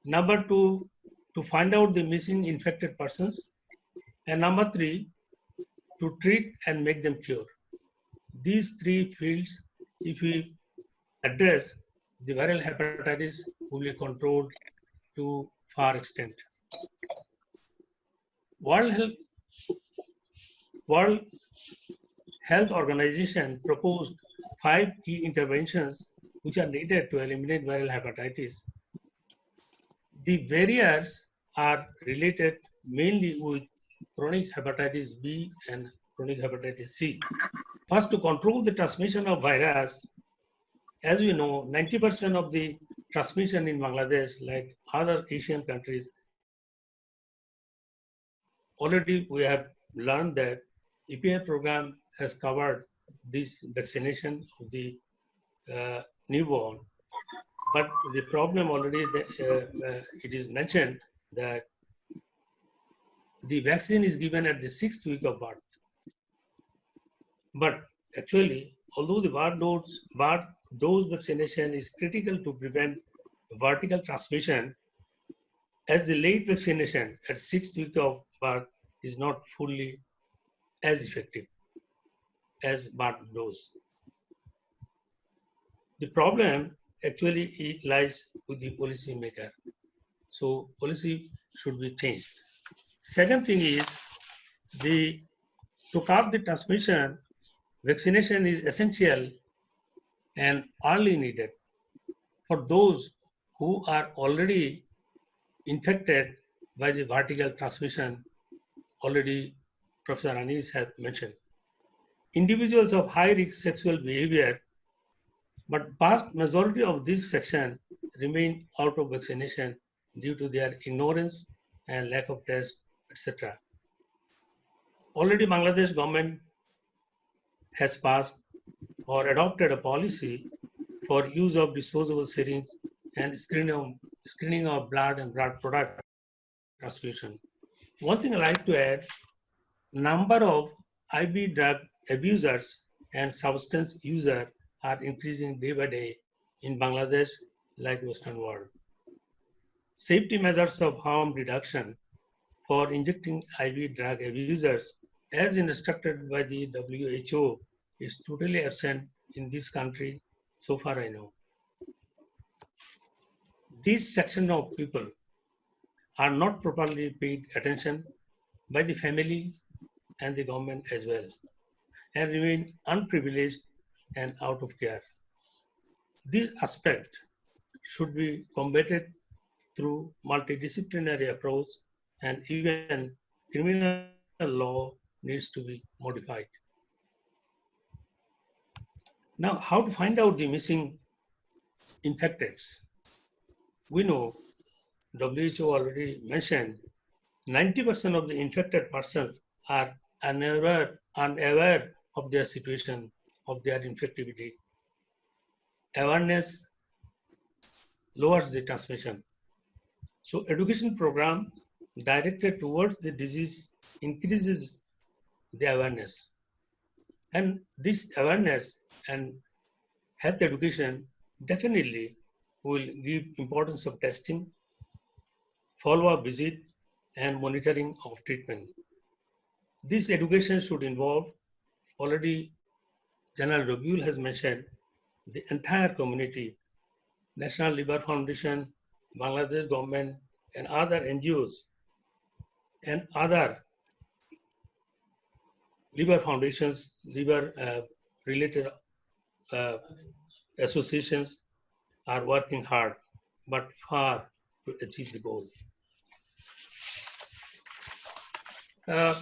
Speaker 13: Number two, to find out the missing infected persons. And number three, to treat and make them cure. These three fields, if we address, the viral hepatitis will be controlled to far extent. World Health Organization proposed 5 key interventions which are needed to eliminate viral hepatitis. The barriers are related mainly with chronic hepatitis B and chronic hepatitis C. First, to control the transmission of virus, as we know, 90% of the transmission in Bangladesh, like other Asian countries, already we have learned that EPA program has covered this vaccination of the newborn. But the problem already, it is mentioned that the vaccine is given at the 6th week of birth. But actually, although the birth dose vaccination is critical to prevent vertical transmission, as the late vaccination at 6th week of birth is not fully as effective as birth dose. The problem actually it lies with the policy maker. So policy should be changed. Second thing is to curb the transmission, vaccination is essential and early needed for those who are already infected by the vertical transmission. Already Professor Anis has mentioned. Individuals of high risk sexual behavior, but vast majority of this section remain out of vaccination due to their ignorance and lack of test, etc. Already Bangladesh government has passed or adopted a policy for use of disposable syringe and screening of blood and blood product transfusion. One thing I like to add, number of IV drug abusers and substance users are increasing day by day in Bangladesh like Western world. Safety measures of harm reduction for injecting IV drug abusers as instructed by the WHO is totally absent in this country so far I know. This section of people are not properly paid attention by the family and the government as well, and remain unprivileged and out of care. This aspect should be combated through multidisciplinary approach, and even criminal law needs to be modified. Now, how to find out the missing infecteds? We know WHO already mentioned 90% of the infected persons are unaware of their situation, of their infectivity. Awareness lowers the transmission. So education program directed towards the disease increases the awareness. And this awareness and health education definitely will give importance of testing, follow-up visit, and monitoring of treatment. This education should involve, already General Rabiul has mentioned, the entire community, National Liver Foundation, Bangladesh government, and other NGOs, and other liver foundations, liver related associations are working hard, but far to achieve the goal. A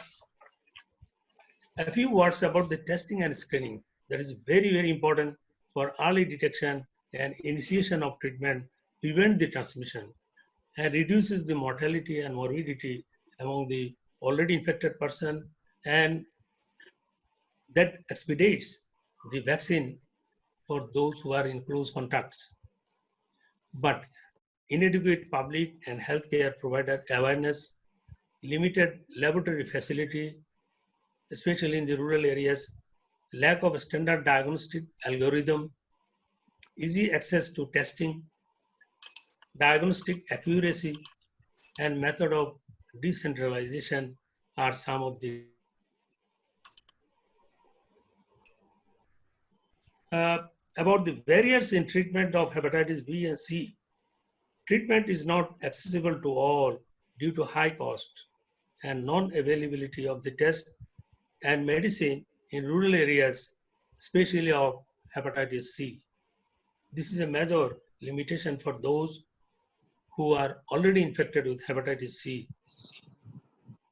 Speaker 13: few words about the testing and screening. That is very, very important for early detection and initiation of treatment, prevent the transmission, and reduces the mortality and morbidity among the already infected person, and that expedites the vaccine for those who are in close contacts. But inadequate public and healthcare provider awareness, limited laboratory facility, especially in the rural areas, lack of standard diagnostic algorithm, easy access to testing, diagnostic accuracy, and method of decentralization are some of the about the barriers in treatment of hepatitis B and C. Treatment is not accessible to all due to high cost and non-availability of the test and medicine in rural areas, especially of hepatitis C. This is a major limitation for those who are already infected with hepatitis C.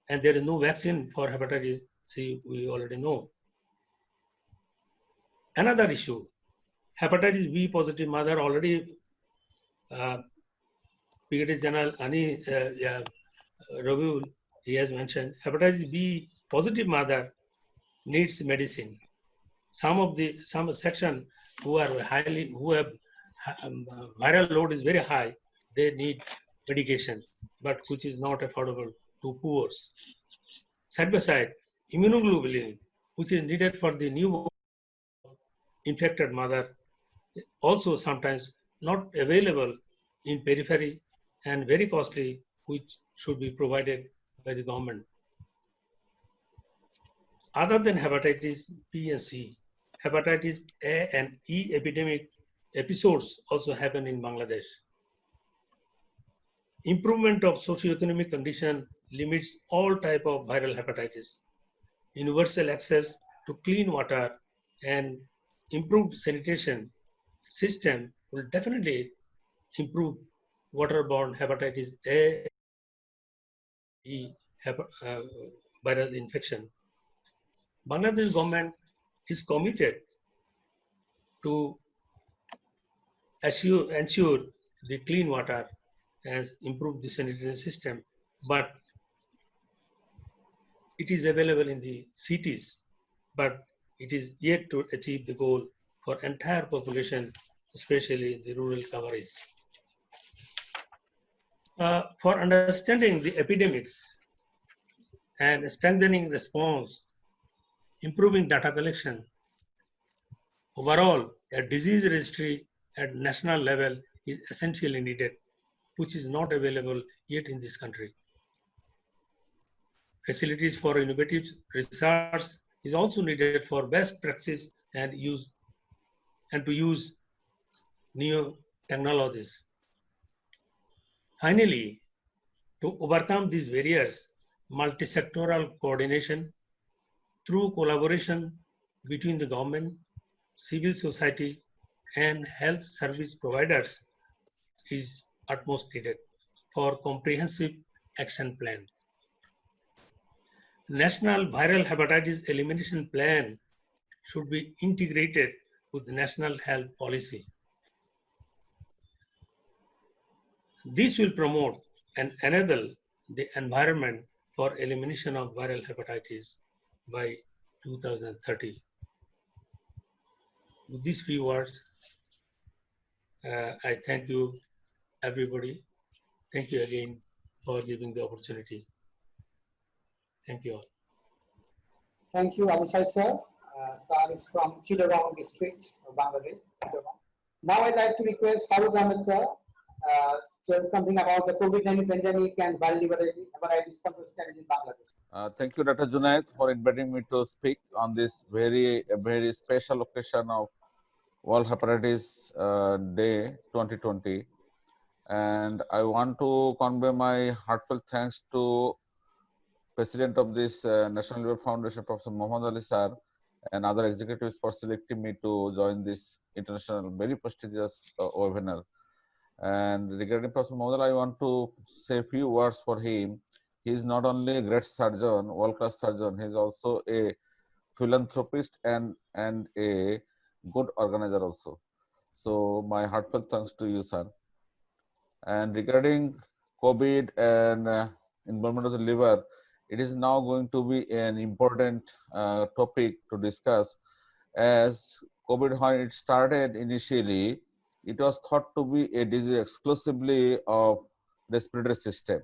Speaker 13: And there is no vaccine for hepatitis C, we already know. Another issue, hepatitis B positive mother, already Brigadier General Rabiul, he has mentioned, hepatitis B positive mother needs medicine. Some section who have viral load is very high, they need medication, but which is not affordable to poor. Side by side, immunoglobulin, which is needed for the newborn infected mother, also sometimes not available in periphery and very costly, which should be provided by the government. Other than hepatitis B and C, hepatitis A and E epidemic episodes also happen in Bangladesh. Improvement of socioeconomic condition limits all type of viral hepatitis. Universal access to clean water and improved sanitation system will definitely improve waterborne hepatitis A, E, viral infection. Bangladesh government is committed to ensure the clean water and improve the sanitation system, but it is available in the cities, but it is yet to achieve the goal for entire population, especially the rural coverage. For understanding the epidemics and strengthening response, improving data collection, overall, a disease registry at national level is essentially needed, which is not available yet in this country. Facilities for innovative research is also needed for best practice and to use new technologies. Finally, to overcome these barriers, multi-sectoral coordination through collaboration between the government, civil society, and health service providers is utmost needed for comprehensive action plan. National Viral Hepatitis Elimination Plan should be integrated with the national health policy. This will promote and enable the environment for elimination of viral hepatitis by 2030. With these few words, I thank you, everybody. Thank you again for giving the opportunity. Thank you all.
Speaker 2: Thank you, Anisur sir. Sir is from Chittagong district of Bangladesh. Now I'd like to request Kabagambe sir tell something about the COVID-19 pandemic and viral hepatitis control strategy in Bangladesh.
Speaker 14: Thank you, Dr. Junaid, for inviting me to speak on this very special occasion of World Hepatitis Day 2020. And I want to convey my heartfelt thanks to President of this National Liver Foundation, Prof. Mohammad Ali sir, and other executives for selecting me to join this international, very prestigious webinar. And regarding Prof. Mohammad Ali, I want to say a few words for him. He is not only a great surgeon, world-class surgeon, he is also a philanthropist and a good organizer also. So my heartfelt thanks to you, sir. And regarding COVID and involvement of the liver, it is now going to be an important topic to discuss, as COVID, when it started initially, it was thought to be a disease exclusively of respiratory system.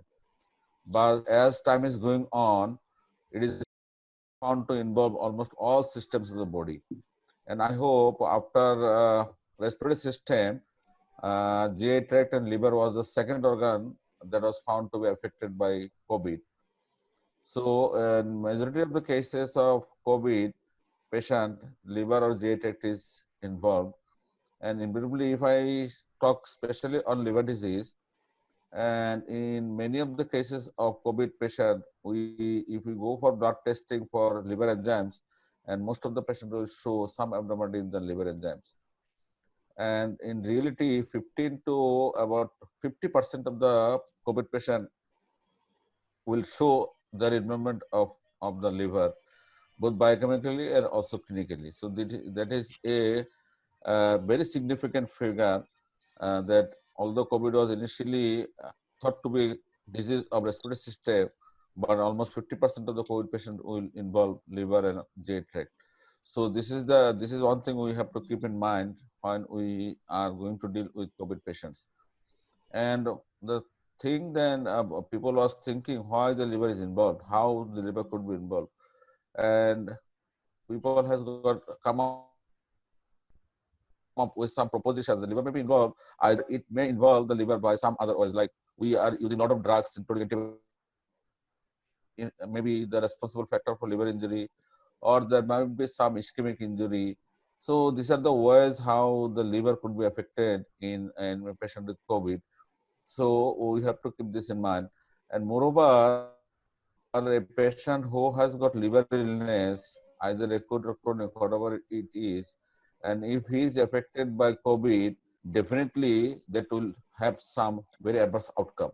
Speaker 14: But as time is going on, it is found to involve almost all systems of the body. And I hope after respiratory system, GI tract and liver was the second organ that was found to be affected by COVID. So majority of the cases of COVID patient, liver or GI tract is involved. And invariably, if I talk especially on liver disease, and in many of the cases of COVID patient, if we go for blood testing for liver enzymes, and most of the patients will show some abnormality in the liver enzymes. And in reality, 15 to about 50% of the COVID patient will show the involvement of the liver, both biochemically and also clinically. So that is a very significant figure that although COVID was initially thought to be disease of respiratory system, but almost 50% of the COVID patient will involve liver and GI tract. So this is one thing we have to keep in mind when we are going to deal with COVID patients. And the thing then people was thinking why the liver is involved, how the liver could be involved, and people has come up with some propositions. The liver may be involved, either it may involve the liver by some other ways, like we are using a lot of drugs, including maybe the responsible factor for liver injury, or there might be some ischemic injury. So these are the ways how the liver could be affected in a patient with COVID. So we have to keep this in mind. And moreover, a patient who has got liver illness, either acute or chronic, whatever it is, and if he is affected by COVID, definitely that will have some very adverse outcome.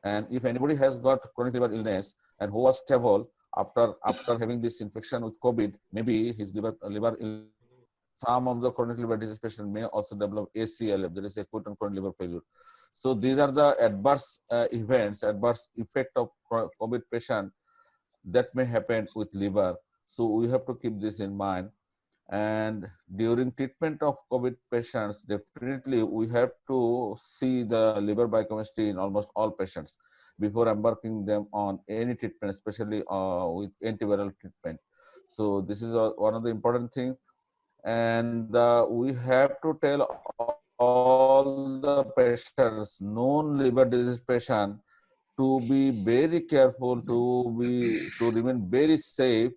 Speaker 14: And if anybody has got chronic liver illness and who was stable after having this infection with COVID, maybe his liver illness. Some of the chronic liver disease patients may also develop ACLF, that is acute and chronic liver failure. So these are the adverse events, adverse effect of COVID patient that may happen with liver. So we have to keep this in mind. And during treatment of COVID patients, definitely we have to see the liver biochemistry in almost all patients before embarking them on any treatment, especially with antiviral treatment. So this is one of the important things. And we have to tell all the patients, known liver disease patient, to be very careful, to remain very safe,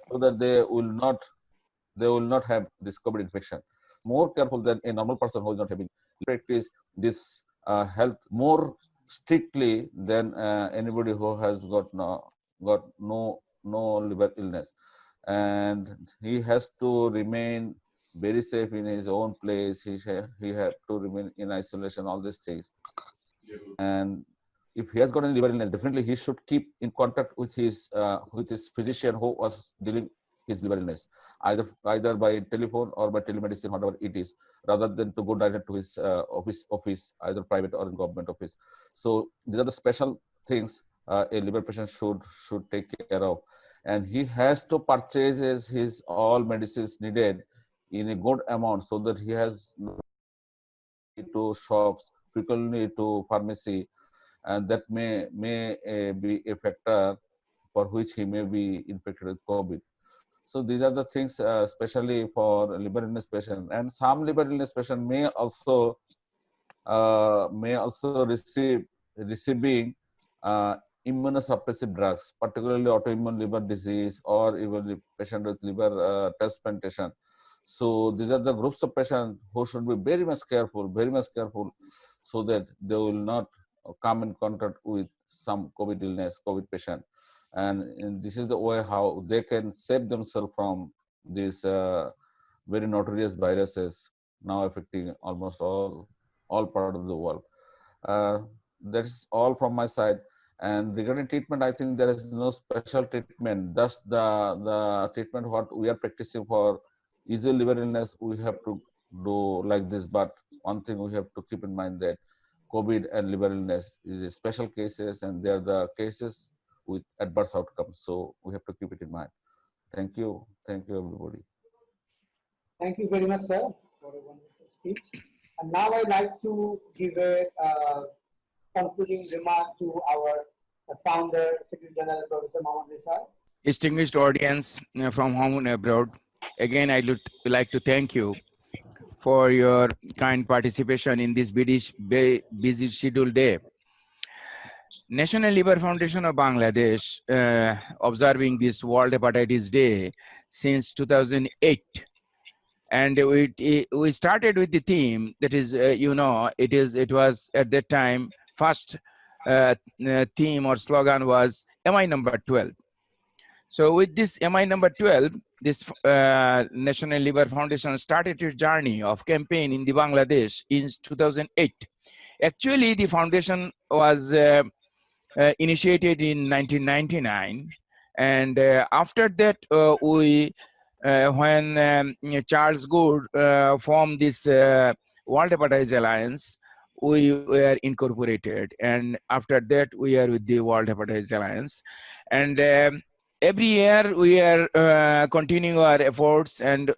Speaker 14: so that they will not have this COVID infection. More careful than a normal person who is not having. Practice this health more strictly than anybody who has got no liver illness. And he has to remain very safe in his own place. He have to remain in isolation, all these things. And if he has got any liver illness, definitely he should keep in contact with his physician who was dealing his liver illness, either by telephone or by telemedicine, whatever it is, rather than to go direct to his office, either private or in government office. So these are the special things a liver patient should take care of. And he has to purchase his all medicines needed in a good amount, so that he has to shops, frequently to pharmacy, and that may be a factor for which he may be infected with COVID. So these are the things, especially for liver illness patient. And some liver illness patient may also receiving immunosuppressive drugs, particularly autoimmune liver disease, or even the patient with liver transplantation. So these are the groups of patients who should be very much careful, so that they will not come in contact with some COVID illness, COVID patient. And this is the way how they can save themselves from these very notorious viruses now affecting almost all parts of the world. That's all from my side. And regarding treatment, I think there is no special treatment. Just the treatment what we are practicing for easy liver illness, we have to do like this. But one thing we have to keep in mind, that COVID and liver illness is a special cases, and they are the cases with adverse outcomes. So we have to keep it in mind. Thank you. Thank you, everybody.
Speaker 2: Thank you very much, sir, for a wonderful speech. And now I'd like to give a concluding remark to our founder, Secretary General, Professor Mohammad.
Speaker 1: Distinguished audience from home and abroad, again, I would like to thank you for your kind participation in this busy scheduled day. National Liver Foundation of Bangladesh observing this World Hepatitis Day since 2008. And we started with the theme that is, it was at that time, first theme or slogan was MI number 12. So with this MI number 12, this National Liver Foundation started its journey of campaign in the Bangladesh in 2008. Actually, the foundation was initiated in 1999. And after that, when Charles Good formed this World Hepatitis Alliance, we were incorporated. And after that, we are with the World Hepatitis Alliance. And every year we are continuing our efforts. And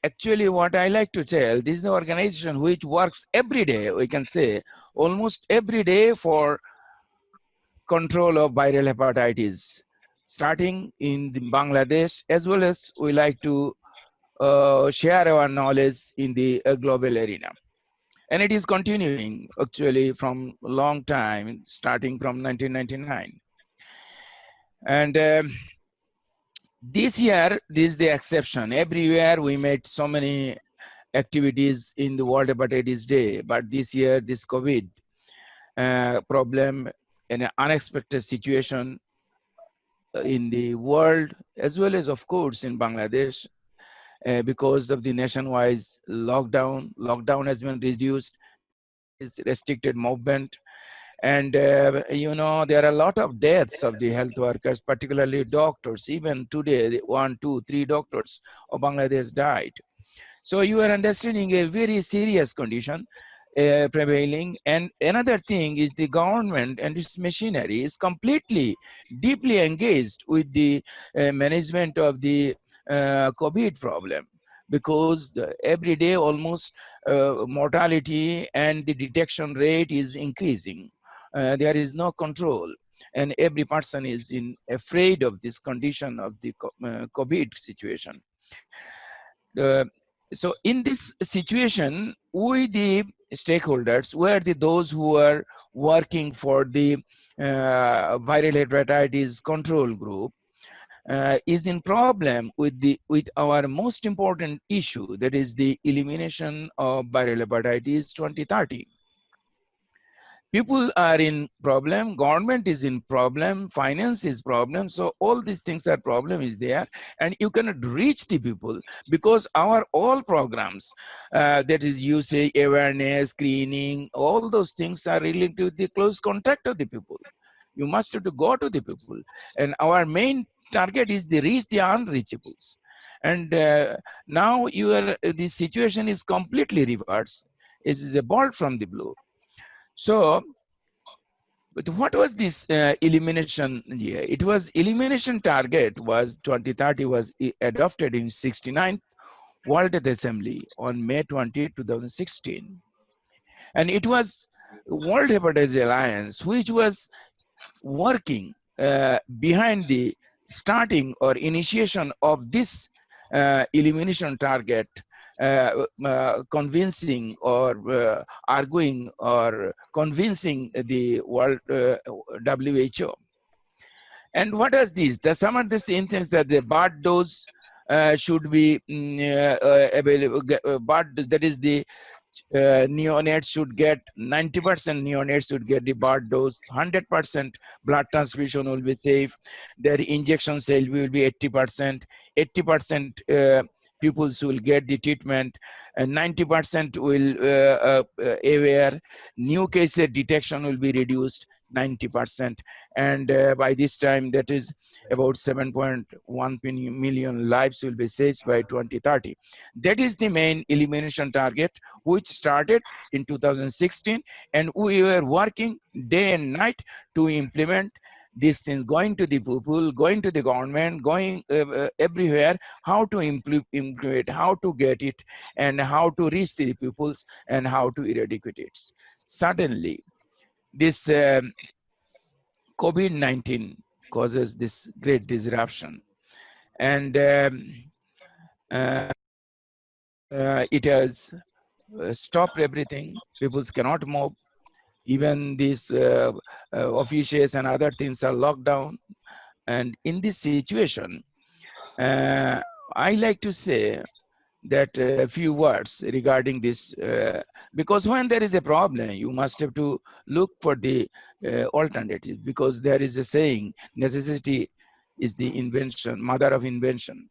Speaker 1: actually what I like to tell, this is the organization which works every day, we can say, almost every day for control of viral hepatitis, starting in Bangladesh, as well as we like to share our knowledge in the global arena. And it is continuing actually from a long time, starting from 1999. And This year, this is the exception. Every year we made so many activities in the World Hepatitis Day, but this year, this COVID problem in an unexpected situation in the world, as well as, of course, in Bangladesh, because of the nationwide lockdown. Lockdown has been reduced, is restricted movement. And, you know, there are a lot of deaths of the health workers, particularly doctors. Even today, 1, 2, 3 doctors of Bangladesh died. So you are understanding a very serious condition prevailing. And another thing is the government and its machinery is completely, deeply engaged with the management of the COVID problem, because every day almost mortality and the detection rate is increasing. There is no control, and every person is afraid of this condition of the COVID situation. So in this situation, we the stakeholders were those who are working for the viral hepatitis control group, is in problem with our most important issue, that is the elimination of viral hepatitis 2030. People are in problem, government is in problem, finance is problem. So all these things are problem is there, and you cannot reach the people because our all programs, that is you say awareness, screening, all those things are related to the close contact of the people. You must have to go to the people, and our main target is to reach the unreachables. And now this situation is completely reversed. It is a bolt from the blue. So, but what was this elimination year? It was elimination target was 2030 was adopted in 69th World Health Assembly on May 20, 2016. And it was World Hepatitis Alliance, which was working behind the starting or initiation of this elimination target, convincing or arguing or convincing the World WHO. And what is this? Some of these instances that the bird dose should be available. That is the neonates should get 90% neonates should get the bird dose, 100% blood transfusion will be safe, their injection cell will be 80%, 80% pupils will get the treatment, and 90% will aware, new cases detection will be reduced 90%, and by this time that is about 7.1 million lives will be saved by 2030. That is the main elimination target, which started in 2016, and we were working day and night to implement these things, going to the people, going to the government, going everywhere, how to implement, how to get it, and how to reach the peoples, and how to eradicate it. Suddenly, this COVID-19 causes this great disruption, and it has stopped everything. People cannot move. Even these officials and other things are locked down. And in this situation, I like to say that a few words regarding this, because when there is a problem, you must have to look for the alternative, because there is a saying, necessity is the invention, mother of invention.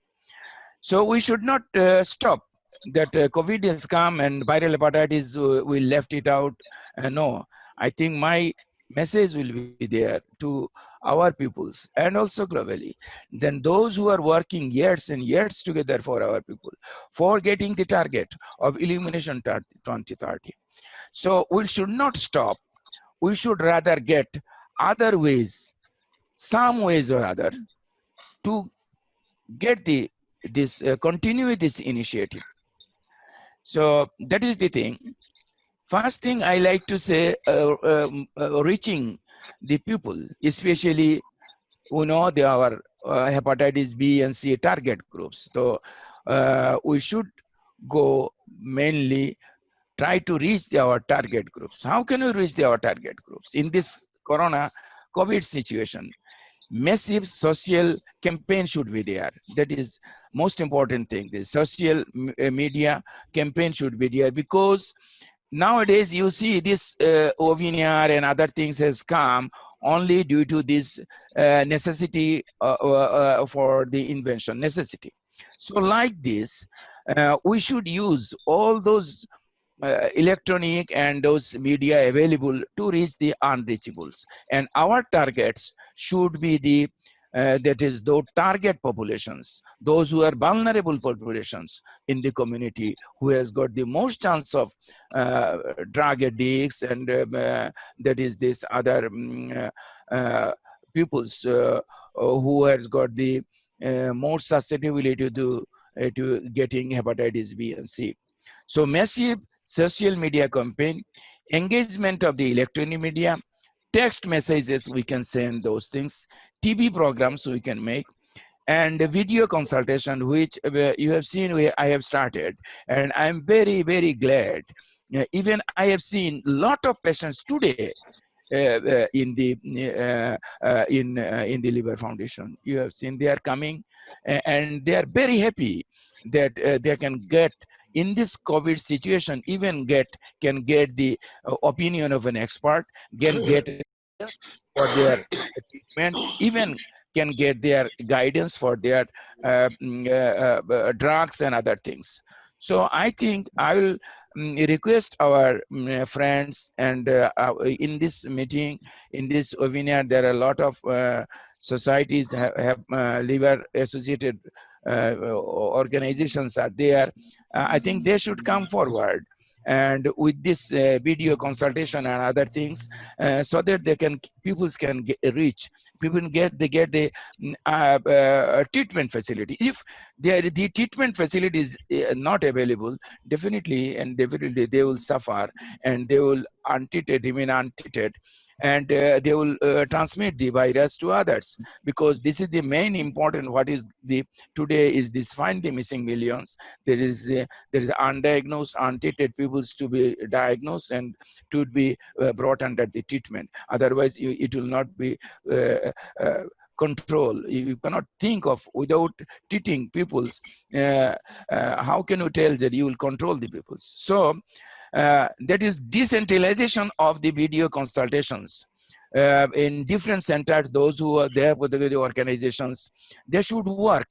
Speaker 1: So we should not stop that COVID has come and viral hepatitis, we left it out. No, I think my message will be there to our peoples and also globally. Then those who are working years and years together for our people, for getting the target of elimination 2030. So we should not stop. We should rather get other ways, some ways or other, to get continue this initiative. So that is the thing. First thing I like to say, reaching the people, especially our hepatitis B and C target groups. So we should go mainly try to reach our target groups. How can we reach our target groups in this COVID situation? massive social campaign should be there. That is most important thing. The social media campaign should be there, because nowadays you see this OVNR and other things has come only due to this necessity for the invention, necessity. So like this, we should use all those electronic and those media available to reach the unreachables. And our targets should be the that is those target populations, those who are vulnerable populations in the community, who has got the most chance of drug addicts, and that is this other peoples who has got the more susceptibility to getting hepatitis B and C. So massive social media campaign, engagement of the electronic media, text messages we can send those things, TV programs we can make, and video consultation, which you have seen I have started, and I'm very, very glad. Even I have seen a lot of patients today in the Liver Foundation. You have seen they are coming, and they are very happy that they can get in this COVID situation, even can get the opinion of an expert, can get for their treatment, even can get their guidance for their drugs and other things. So I think I will request our friends, and in this meeting, in this webinar, there are a lot of societies have liver associated organizations are there. I think they should come forward, and with this video consultation and other things, so that they can, people can reach, people get the treatment facility. If the treatment facility is not available, definitely they will suffer, and they will untreated, remain untreated, and they will transmit the virus to others, because this is the main important. What is the today is this find the missing millions. There is undiagnosed, untreated peoples to be diagnosed and to be brought under the treatment. Otherwise, it will not be control. You cannot think of without treating peoples. How can you tell that you will control the peoples? So that is decentralization of the video consultations in different centers. Those who are there with the organizations, they should work.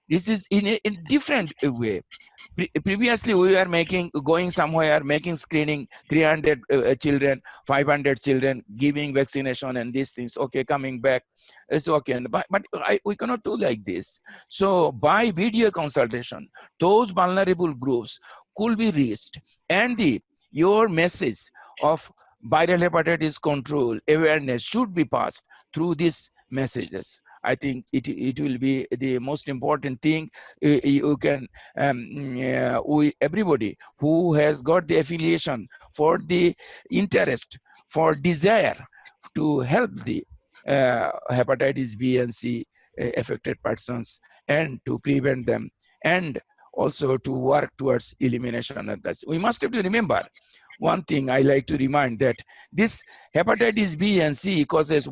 Speaker 1: This is in a different way. Previously, we were going somewhere, making screening, 300 children, 500 children, giving vaccination and these things. Okay, coming back, it's okay. But we cannot do like this. So by video consultation, those vulnerable groups could be reached, and your message of viral hepatitis control awareness should be passed through these messages. I think it will be the most important thing. You can, everybody who has got the affiliation for the interest, for desire to help the hepatitis B and C affected persons, and to prevent them, and also to work towards elimination of this. We must have to remember one thing. I like to remind that this hepatitis B and C causes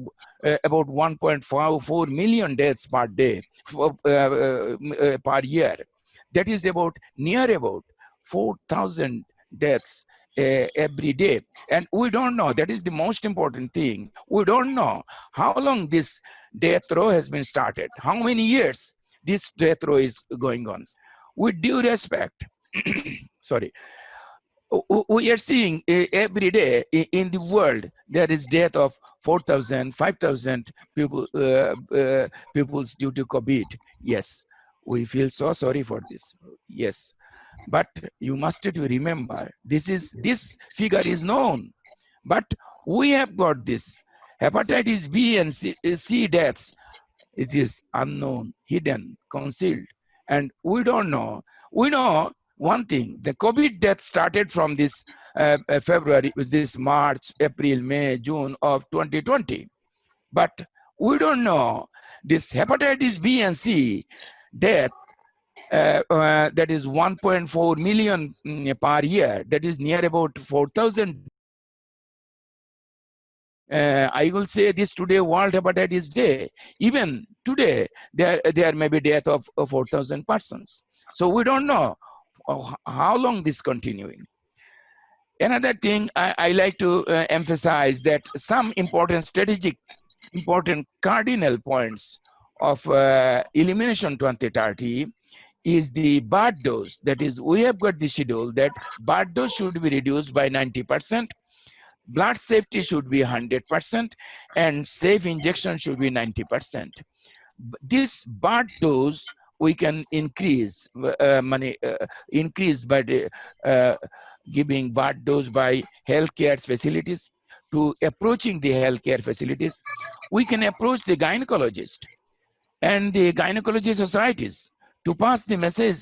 Speaker 1: about 1.4 million deaths per day, per year. That is near about 4,000 deaths every day. And we don't know, that is the most important thing. We don't know how long this death row has been started, how many years this death row is going on. With due respect, sorry, we are seeing every day in the world there is death of 4,000, 5,000 people, peoples due to COVID. Yes, we feel so sorry for this. Yes, but you must remember this figure is known, but we have got this hepatitis B and C deaths. It is unknown, hidden, concealed, and we don't know. We know one thing: the COVID death started from this February, this March, April, May, June of 2020. But we don't know this hepatitis B and C death, that is 1.4 million per year, that is near about 4,000 I will say this today, World Hepatitis Day. Even today, there may be death of 4,000 persons. So we don't know how long this continuing. Another thing I like to emphasize that some important strategic, important cardinal points of elimination 2030 is the birth dose. That is, we have got the schedule that birth dose should be reduced by 90%, blood safety should be 100%, and safe injection should be 90%. This birth dose we can increase increase by the giving birth dose by healthcare facilities to approaching the healthcare facilities. We can approach the gynecologist and the gynecology societies to pass the message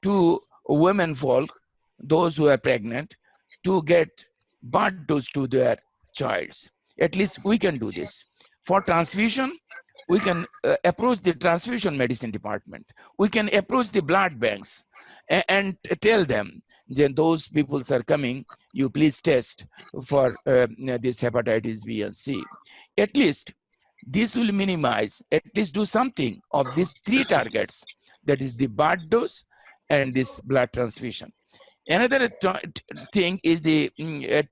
Speaker 1: to women folk, those who are pregnant, to get birth dose to their childs. At least we can do this. For transfusion, we can approach the transfusion medicine department. We can approach the blood banks and tell them, then those people are coming, you please test for this hepatitis B and C. At least this will minimize, at least do something of these three targets, that is the birth dose and this blood transfusion. Another thing is the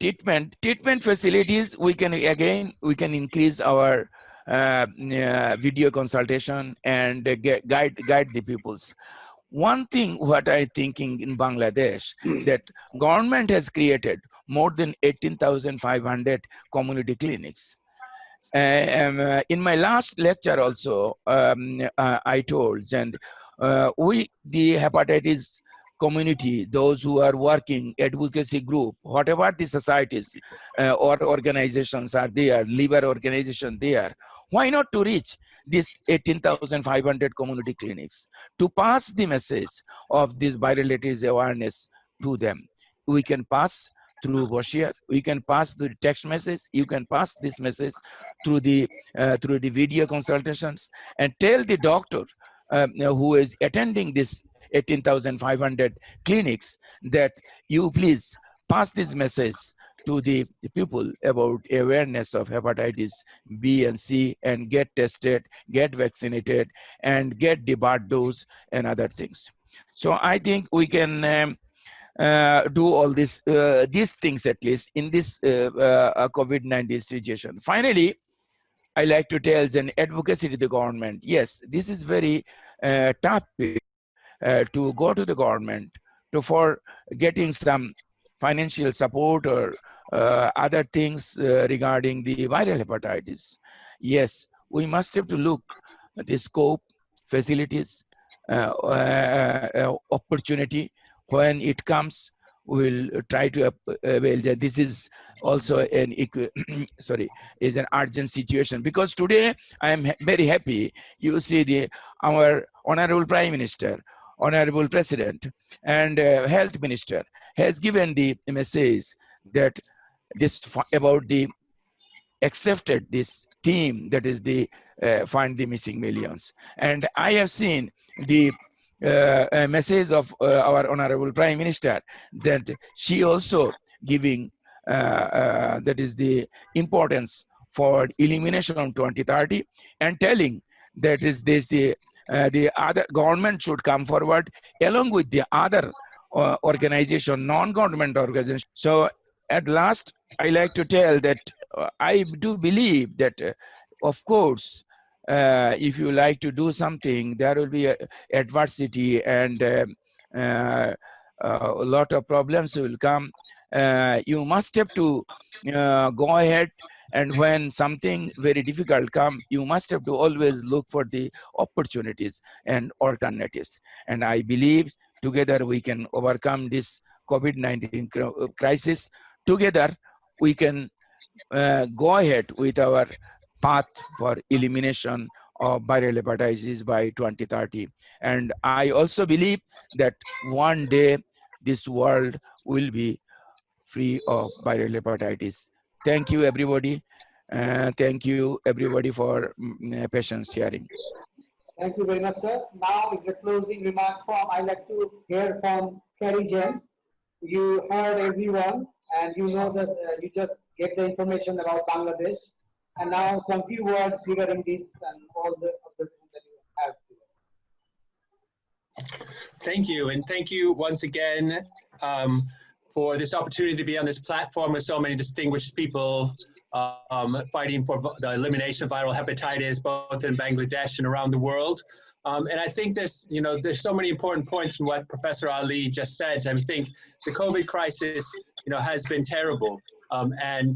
Speaker 1: treatment facilities. We can increase our video consultation and guide the pupils. One thing what I thinking in Bangladesh, that government has created more than 18,500 community clinics. In my last lecture also, I told, and the hepatitis community, those who are working, advocacy group, whatever the societies or organizations are there, liver organization there, why not to reach this 18,500 community clinics to pass the message of this viral disease awareness to them? We can pass through brochure, we can pass the text message, you can pass this message through the video consultations, and tell the doctor who is attending this 18,500 clinics that you please pass this message to the people about awareness of hepatitis B and C, and get tested, get vaccinated, and get the birth dose and other things. So I think we can do all this, these things at least in this COVID-19 situation. Finally, I like to tell an advocacy to the government. Yes, this is very tough to go to the government for getting some financial support or other things regarding the viral hepatitis. Yes, we must have to look at the scope, facilities, opportunity. When it comes, we'll try to avail that. This is also an is an urgent situation, because today I am very happy. You see our Honorable Prime Minister, Honorable President, and Health Minister has given the message that this about the accepted this team, that is the find the missing millions. And I have seen the message of our Honorable Prime Minister, that she also giving that is the importance for elimination 2030, and telling that is this the other government should come forward along with the other organization, non-government organization. So at last, I like to tell that I do believe that, of course, if you like to do something, there will be adversity and a lot of problems will come. You must have to go ahead, and when something very difficult comes, you must have to always look for the opportunities and alternatives. And I believe together we can overcome this COVID-19 crisis. Together we can go ahead with our path for elimination of viral hepatitis by 2030. And I also believe that one day this world will be free of viral hepatitis. Thank you, everybody. Thank you, everybody, for patience hearing.
Speaker 2: Thank you very much, sir. Now is a closing remark from, I'd like to hear from Cary James. You heard everyone, and you know that you just get the information about Bangladesh. And now some few words regarding this and all the opportunities that you have.
Speaker 8: Thank you, and thank you once again for this opportunity to be on this platform with so many distinguished people fighting for the elimination of viral hepatitis, both in Bangladesh and around the world. And I think there's so many important points in what Professor Ali just said. I think the COVID crisis, has been terrible, and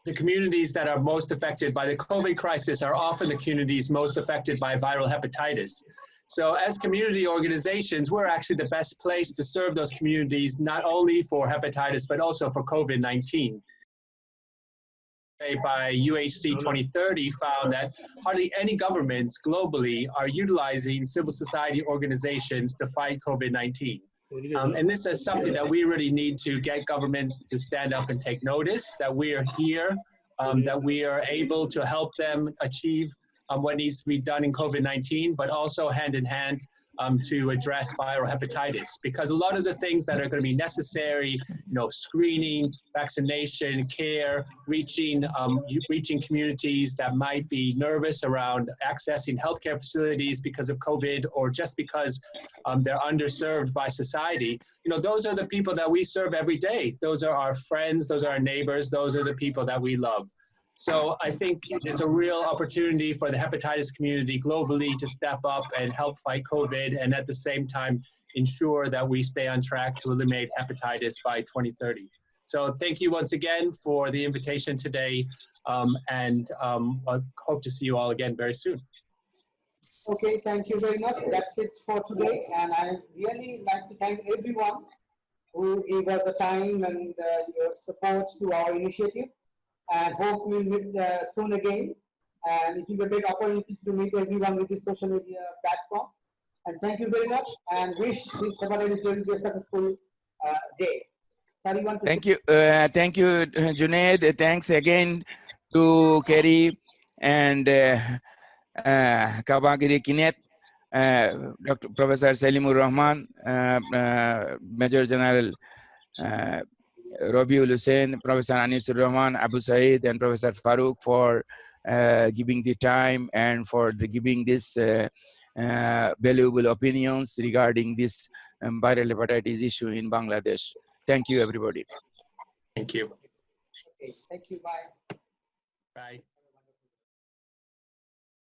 Speaker 8: the communities that are most affected by the COVID crisis are often the communities most affected by viral hepatitis. So as community organizations, we're actually the best place to serve those communities, not only for hepatitis, but also for COVID-19. By UHC 2030 found that hardly any governments globally are utilizing civil society organizations to fight COVID-19. And this is something that we really need to get governments to stand up and take notice, that we are here, that we are able to help them achieve what needs to be done in COVID-19, but also hand in hand to address viral hepatitis. Because a lot of the things that are going to be necessary, screening, vaccination, care, reaching communities that might be nervous around accessing healthcare facilities because of COVID, or just because they're underserved by society. Those are the people that we serve every day. Those are our friends, those are our neighbors, those are the people that we love. So I think there's a real opportunity for the hepatitis community globally to step up and help fight COVID, and at the same time ensure that we stay on track to eliminate hepatitis by 2030. So thank you once again for the invitation today, and I hope to see you all again very soon.
Speaker 2: Okay, thank you very much. That's it for today, and I really like to thank everyone who gave us the time and your support to our initiative. And hope we'll meet soon again. And it will be a great opportunity to meet everyone with this social media platform. And thank you very much, and wish this hepatitis day will be a successful day. Sorry,
Speaker 1: thank you, Junaid. Thanks again to Cary and Kabagambe, Kenneth, Dr. Professor Salimur Rohman, Major General Rabiul Hossain, Professor Anisur Rohman, Abu Sayeed, and Professor Faruque for giving the time and for giving this valuable opinions regarding this viral hepatitis issue in Bangladesh. Thank you, everybody.
Speaker 8: Thank you.
Speaker 2: Okay, thank you. Bye.
Speaker 8: Bye.